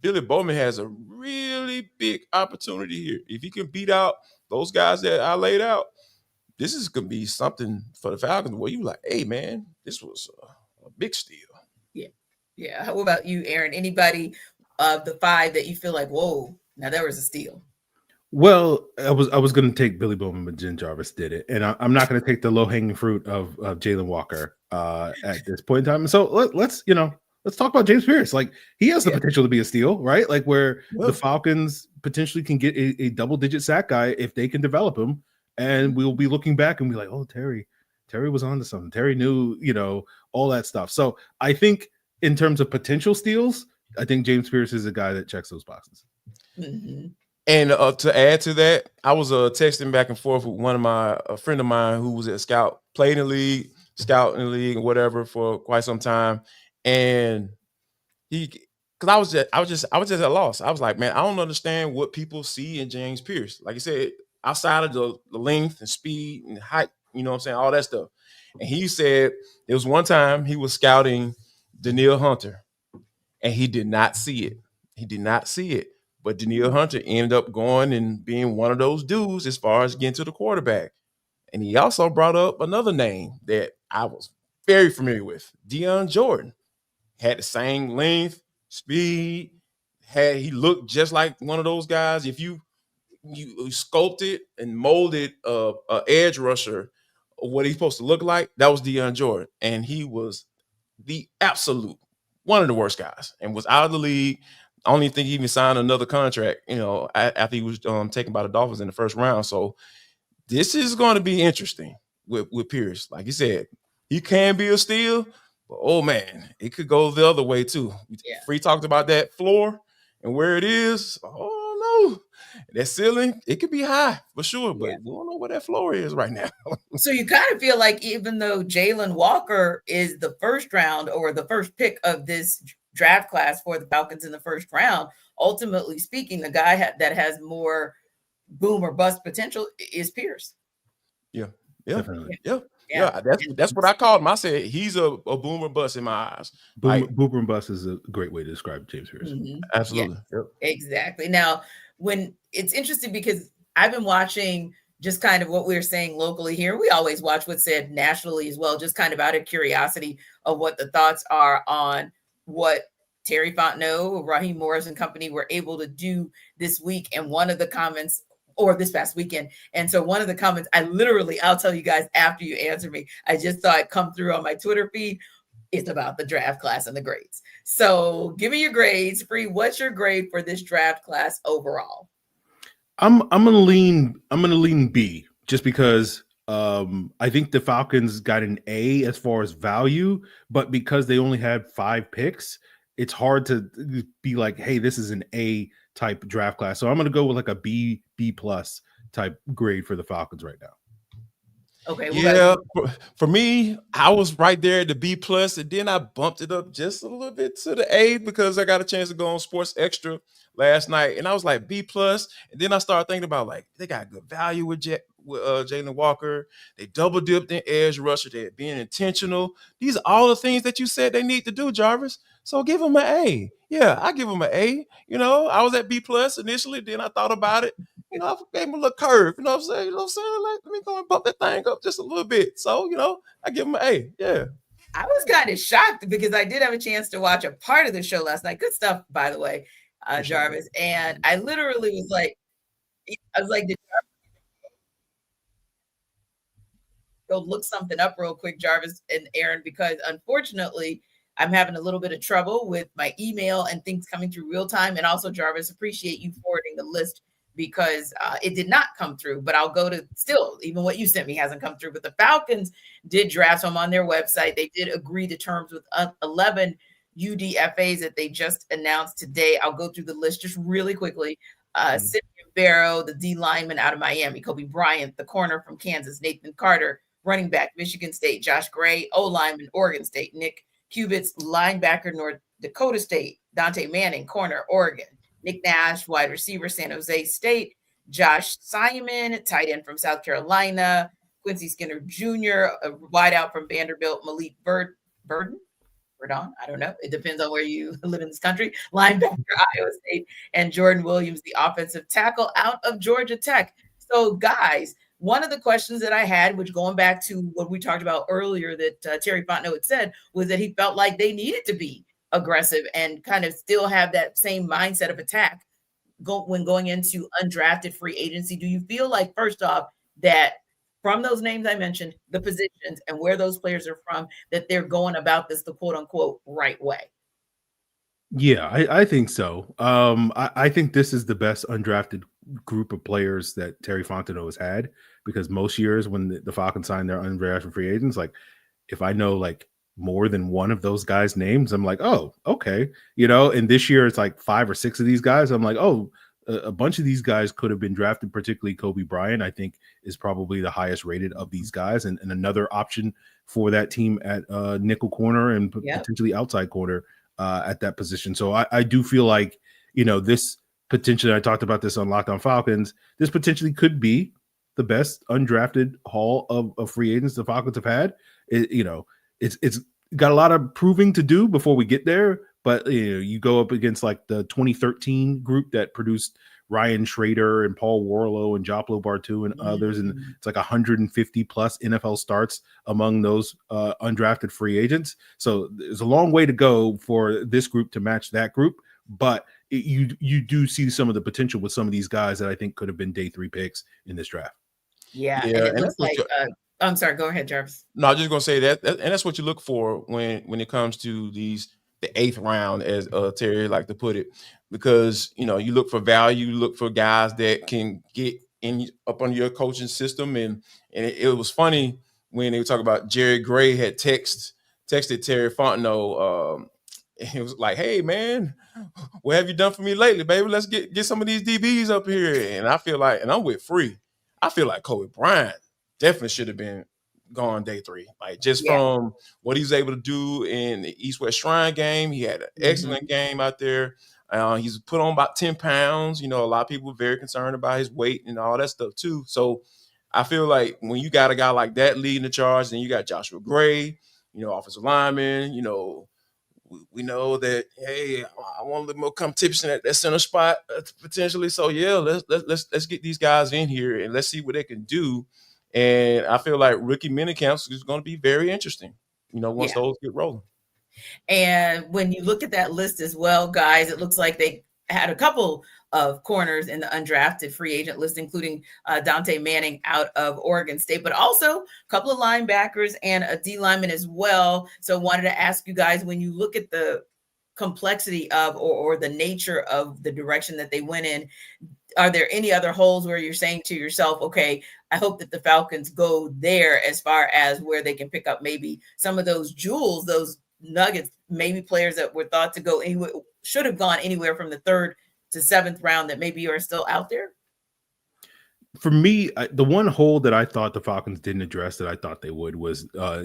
Speaker 4: Billy Bowman has a really big opportunity here. If he can beat out those guys that I laid out, this is going to be something for the Falcons where you like, hey, man, this was a big steal.
Speaker 2: Yeah. How about you, Aaron? Anybody of the 5 that you feel like, whoa, now there was a steal?
Speaker 3: Well, I was going to take Billy Bowman, but Jen Jarvis did it, and I'm not going to take the low hanging fruit of Jaylen Walker at this point in time. So let's talk about James Pearce. Like, he has the potential to be a steal, right? Like, where the Falcons potentially can get a double-digit sack guy if they can develop him, and we'll be looking back and be like, oh, Terry was on to something. Terry knew, all that stuff. So I think in terms of potential steals, I think James Pearce is a guy that checks those boxes.
Speaker 2: Mm-hmm.
Speaker 4: And to add to that, I was texting back and forth with a friend of mine who was a scout, played in the league, scout in the league, or whatever for quite some time, and because I was just at a loss. I was like, man, I don't understand what people see in James Pearce. Like you said, outside of the length and speed and height, all that stuff. And he said there was one time he was scouting Danielle Hunter, and he did not see it. But Danielle Hunter ended up going and being one of those dudes as far as getting to the quarterback. And he also brought up another name that I was very familiar with, Deion Jordan. Had the same length, speed, he looked just like one of those guys. If you sculpted and molded a edge rusher, what he's supposed to look like, that was Deion Jordan. And he was the absolute one of the worst guys and was out of the league. I don't even think he even signed another contract, after he was taken by the Dolphins in the first round. So this is going to be interesting with Pearce. Like you said, he can be a steal, but oh man, it could go the other way too. Yeah. Free talked about that floor and where it is. Oh no, that ceiling, it could be high for sure, but we don't know where that floor is right now.
Speaker 2: So you kind of feel like even though Jaylen Walker is the first round or the first pick of this draft class for the Falcons in the first round, ultimately speaking, the guy that has more boom or bust potential is Pearce.
Speaker 3: Yeah.
Speaker 4: That's what I called him. I said he's a boom or bust in my eyes.
Speaker 3: Boom or bust is a great way to describe James Pearce.
Speaker 2: Mm-hmm.
Speaker 4: Absolutely.
Speaker 2: Yeah, exactly. Now, when it's interesting because I've been watching just kind of what we're saying locally here. We always watch what's said nationally as well, just kind of out of curiosity of what the thoughts are on what Terry Fontenot, Raheem Morris and company were able to do this week. And one of the comments, or this past weekend. And so one of the comments, I'll tell you guys after you answer me, I just saw it come through on my Twitter feed. It's about the draft class and the grades. So give me your grades. Free, what's your grade for this draft class overall?
Speaker 3: I'm gonna lean B, just because I think the Falcons got an A as far as value, but because they only had 5 picks, it's hard to be like, hey, this is an A type draft class. So I'm gonna go with like a B plus type grade for the Falcons right now.
Speaker 2: Okay.
Speaker 4: Yeah, for me, I was right there at the B plus, and then I bumped it up just a little bit to the A because I got a chance to go on Sports Extra last night, and I was like B plus. And then I started thinking about, like, they got good value with Jaylen Walker. They double dipped in edge rusher. They're being intentional. These are all the things that you said they need to do, Jarvis. So give them an A. Yeah, I give them an A. I was at B plus initially. Then I thought about it. I gave him a little curve. You know what I'm saying? Let me go and bump that thing up just a little bit. So, I give him an A. Yeah.
Speaker 2: I was kind of shocked because I did have a chance to watch a part of the show last night. Good stuff, by the way, Jarvis. And I literally was like, did go look something up real quick, Jarvis and Aaron, because unfortunately, I'm having a little bit of trouble with my email and things coming through real time. And also, Jarvis, appreciate you forwarding the list because it did not come through. But I'll go to still, even what you sent me hasn't come through. But the Falcons did draft them on their website. They did agree to terms with 11 UDFAs that they just announced today. I'll go through the list just really quickly. Simeon Barrow, the D lineman out of Miami, Kobe Bryant, the corner from Kansas, Nathan Carter, running back, Michigan State, Josh Gray, O-lineman, Oregon State, Nick Cubits, linebacker, North Dakota State, Dante Manning, corner, Oregon, Nick Nash, wide receiver, San Jose State, Josh Simon, tight end from South Carolina, Quincy Skinner Jr., a wideout from Vanderbilt, Malik Verdon, I don't know. It depends on where you live in this country. Linebacker, Iowa State, and Jordan Williams, the offensive tackle out of Georgia Tech. So, guys, one of the questions that I had, which going back to what we talked about earlier that Terry Fontenot had said, was that he felt like they needed to be aggressive and kind of still have that same mindset of attack when going into undrafted free agency. Do you feel like, first off, that from those names I mentioned, the positions and where those players are from, that they're going about this the quote unquote right way?
Speaker 3: Yeah, I think so. I think this is the best undrafted group of players that Terry Fontenot has had, because most years when the Falcons sign their undrafted free agents, like if I know like more than one of those guys' names, I'm like, oh, okay. And this year it's like 5 or 6 of these guys. I'm like, oh, a bunch of these guys could have been drafted, particularly Kobe Bryant, I think is probably the highest rated of these guys, and another option for that team at nickel corner and potentially outside corner at that position. So I do feel like, this potentially, I talked about this on Locked On Falcons, this potentially could be the best undrafted haul of free agents the Falcons have had. It's got a lot of proving to do before we get there, but you go up against like the 2013 group that produced Ryan Schrader and Paul Warlow and Joplo Bartu and others, and it's like 150 plus NFL starts among those undrafted free agents. So there's a long way to go for this group to match that group, but you do see some of the potential with some of these guys that I think could have been day 3 picks in this draft.
Speaker 2: Yeah, and it looks like I'm sorry, go ahead, Jarvis.
Speaker 4: No, I'm just gonna say that, and that's what you look for when it comes to the 8th round, as Terry like to put it, because you look for value, you look for guys that can get up under your coaching system, and it was funny when they were talking about Jerry Gray had texted Terry Fontenot. It was like, hey man, what have you done for me lately, baby? Let's get some of these DBs up here. And I feel like, and I'm with Free, I feel like Kobe Bryant definitely should have been gone day 3. Like just from what he was able to do in the East-West Shrine game. He had an excellent game out there. He's put on about 10 pounds. A lot of people were very concerned about his weight and all that stuff too. So I feel like when you got a guy like that leading the charge, then you got Joshua Gray, offensive lineman, we know that, hey, I want a little more competition at that center spot potentially. So yeah, let's get these guys in here and let's see what they can do. And I feel like rookie minicamps is going to be very interesting, once those get rolling.
Speaker 2: And when you look at that list as well, guys, it looks like they had a couple of corners in the undrafted free agent list, including Dante Manning out of Oregon State, but also a couple of linebackers and a D lineman as well. So wanted to ask you guys, when you look at the complexity of or the nature of the direction that they went in, are there any other holes where you're saying to yourself, okay, I hope that the Falcons go there as far as where they can pick up maybe some of those jewels, those nuggets, maybe players that were thought to go anywhere, should have gone anywhere from the 3rd to 7th round that maybe are still out there?
Speaker 3: For me, the one hole that I thought the Falcons didn't address that I thought they would was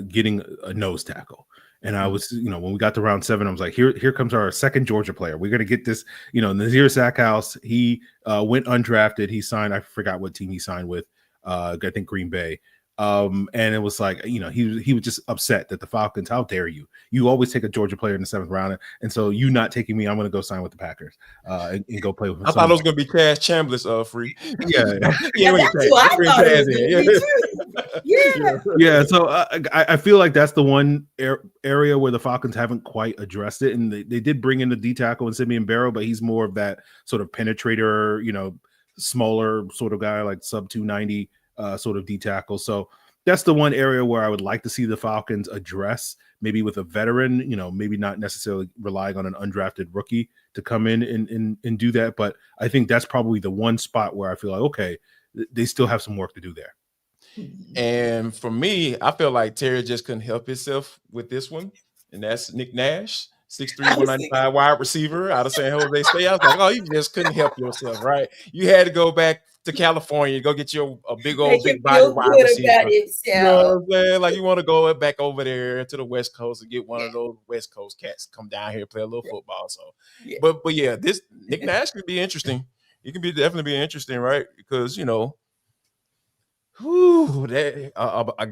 Speaker 3: getting a nose tackle. And I was, when we got to round 7, I was like, here comes our second Georgia player. We're going to get this, Nazir Sackhouse. He went undrafted. He signed, I forgot what team he signed with. I think Green Bay. And it was like, he was just upset that the Falcons, how dare you? You always take a Georgia player in the 7th round. And so you not taking me, I'm going to go sign with the Packers and go play with him.
Speaker 4: I thought it was going to be Cash Chambliss free.
Speaker 3: Yeah.
Speaker 2: That's what I thought it was going to be too.
Speaker 3: Yeah. So I feel like that's the one area where the Falcons haven't quite addressed it. And they did bring in the D tackle and Simeon Barrow, but he's more of that sort of penetrator, smaller sort of guy, like sub 290 sort of D tackle. So that's the one area where I would like to see the Falcons address, maybe with a veteran, maybe not necessarily relying on an undrafted rookie to come in and do that. But I think that's probably the one spot where I feel like, okay, they still have some work to do there.
Speaker 4: And for me, I feel like Terry just couldn't help himself with this one. And that's Nick Nash, 6'3", 195 wide receiver out of San Jose State. I was like, oh, you just couldn't help yourself, right? You had to go back to California, go get you a big old big body wide receiver. You know what I'm saying? Like, you want to go back over there to the West Coast and get one of those West Coast cats to come down here and play a little football. So, but yeah, this Nick Nash could be interesting. He can definitely be interesting, right? Because a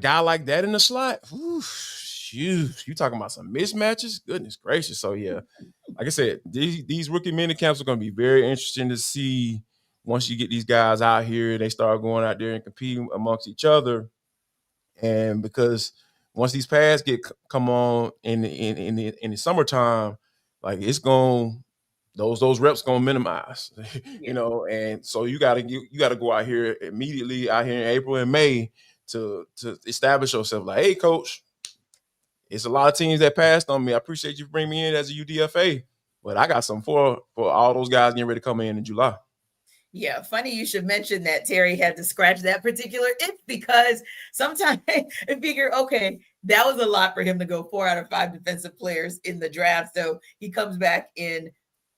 Speaker 4: guy like that in the slot, you talking about some mismatches? Goodness gracious! So yeah, like I said, these rookie mini camps are going to be very interesting to see. Once you get these guys out here, they start going out there and competing amongst each other. And because once these pads come on in the summertime, like it's going, those reps gonna minimize, and so you gotta go out here immediately out here in April and May to establish yourself. Like, hey, coach, it's a lot of teams that passed on me. I appreciate you bringing me in as a UDFA, but I got something for all those guys getting ready to come in July.
Speaker 2: Yeah, funny you should mention that Terry had to scratch that particular itch, because sometimes I figure, okay, that was a lot for him to go 4 out of 5 defensive players in the draft. So he comes back in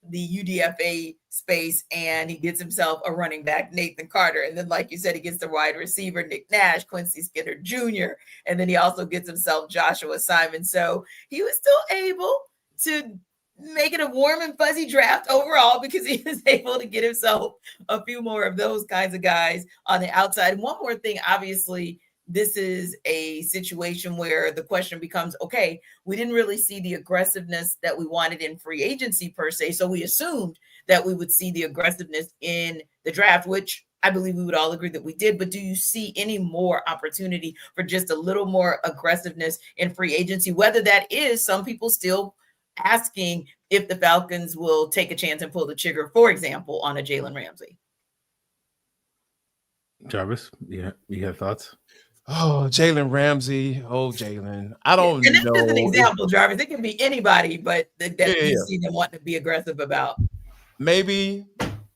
Speaker 2: the UDFA space and he gets himself a running back, Nathan Carter. And then, like you said, he gets the wide receiver, Nick Nash, Quincy Skinner Jr. And then he also gets himself Joshua Simon. So he was still able to make it a warm and fuzzy draft overall, because he was able to get himself a few more of those kinds of guys on the outside. And one more thing, obviously, this is a situation where the question becomes, okay, we didn't really see the aggressiveness that we wanted in free agency per se. So we assumed that we would see the aggressiveness in the draft, which I believe we would all agree that we did. But do you see any more opportunity for just a little more aggressiveness in free agency? Whether that is some people still asking if the Falcons will take a chance and pull the trigger, for example, on a Jalen Ramsey.
Speaker 3: Jarvis, you have thoughts?
Speaker 4: Oh, Jalen Ramsey. Oh, Jalen. I don't know.
Speaker 2: And this is an example, Jarvis. It can be anybody, but that you see them wanting to be aggressive about.
Speaker 4: Maybe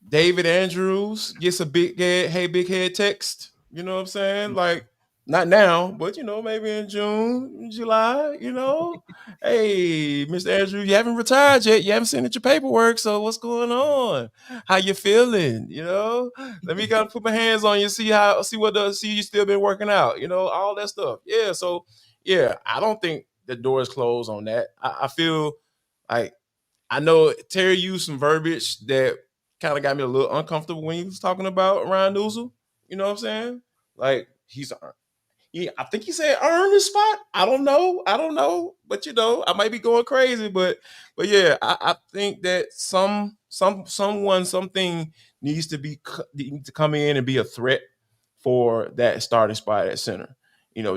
Speaker 4: David Andrews gets a big head text. You know what I'm saying? Like, not now, but, maybe in June, July, hey, Mr. Andrews, you haven't retired yet. You haven't sent your paperwork. So what's going on? How you feeling? Let me kind of put my hands on you, see you still been working out, all that stuff. Yeah. So, yeah, I don't think the door is closed on that. I feel like, I know Terry used some verbiage that kind of got me a little uncomfortable when he was talking about Ryan Newsome. You know what I'm saying? Like, I think he said earn the spot. I don't know. But I might be going crazy. But yeah, I think that something needs to come in and be a threat for that starting spot at center.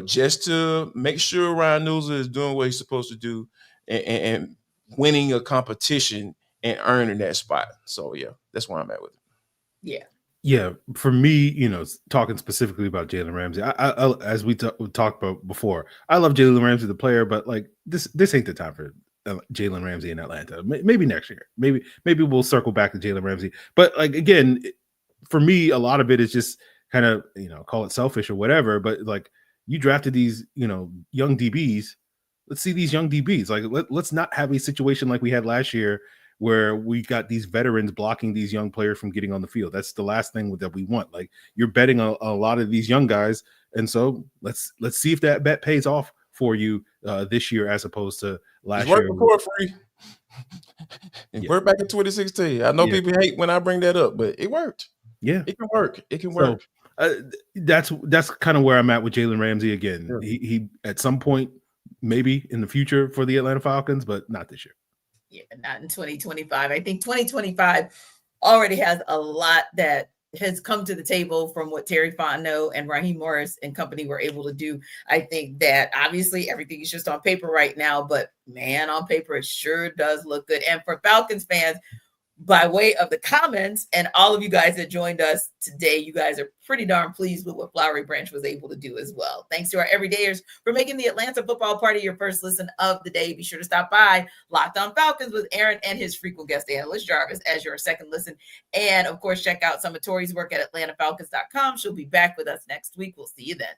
Speaker 4: Just to make sure Ryan Newsome is doing what he's supposed to do and winning a competition and earning that spot. So yeah, that's where I'm at with it.
Speaker 2: Yeah.
Speaker 3: Yeah, for me, talking specifically about Jalen Ramsey, I as we talked about before, I love Jalen Ramsey the player, but like this ain't the time for Jalen Ramsey in Atlanta. Maybe next year. Maybe we'll circle back to Jalen Ramsey. But like again, for me, a lot of it is just kind of call it selfish or whatever. But like you drafted these young DBs. Let's see these young DBs. Like let's not have a situation like we had last year, where we got these veterans blocking these young players from getting on the field. That's the last thing that we want. Like you're betting a lot of these young guys. And so let's see if that bet pays off for you this year, as opposed to last year.
Speaker 4: Before free. It worked back in 2016. I know people hate when I bring that up, but it worked.
Speaker 3: Yeah,
Speaker 4: it can work. It can work.
Speaker 3: That's kind of where I'm at with Jalen Ramsey again. Sure. He at some point, maybe in the future for the Atlanta Falcons, but not this year.
Speaker 2: Yeah, not in 2025. I think 2025 already has a lot that has come to the table from what Terry Fontenot and Raheem Morris and company were able to do. I think that obviously everything is just on paper right now, but man, on paper, it sure does look good. And for Falcons fans, by way of the comments and all of you guys that joined us today, you guys are pretty darn pleased with what Flowery Branch was able to do as well. Thanks to our everydayers for making the Atlanta Football Party your first listen of the day. Be sure to stop by Locked On Falcons with Aaron and his frequent guest analyst, Jarvis, as your second listen. And of course, check out some of Tori's work at AtlantaFalcons.com. She'll be back with us next week. We'll see you then.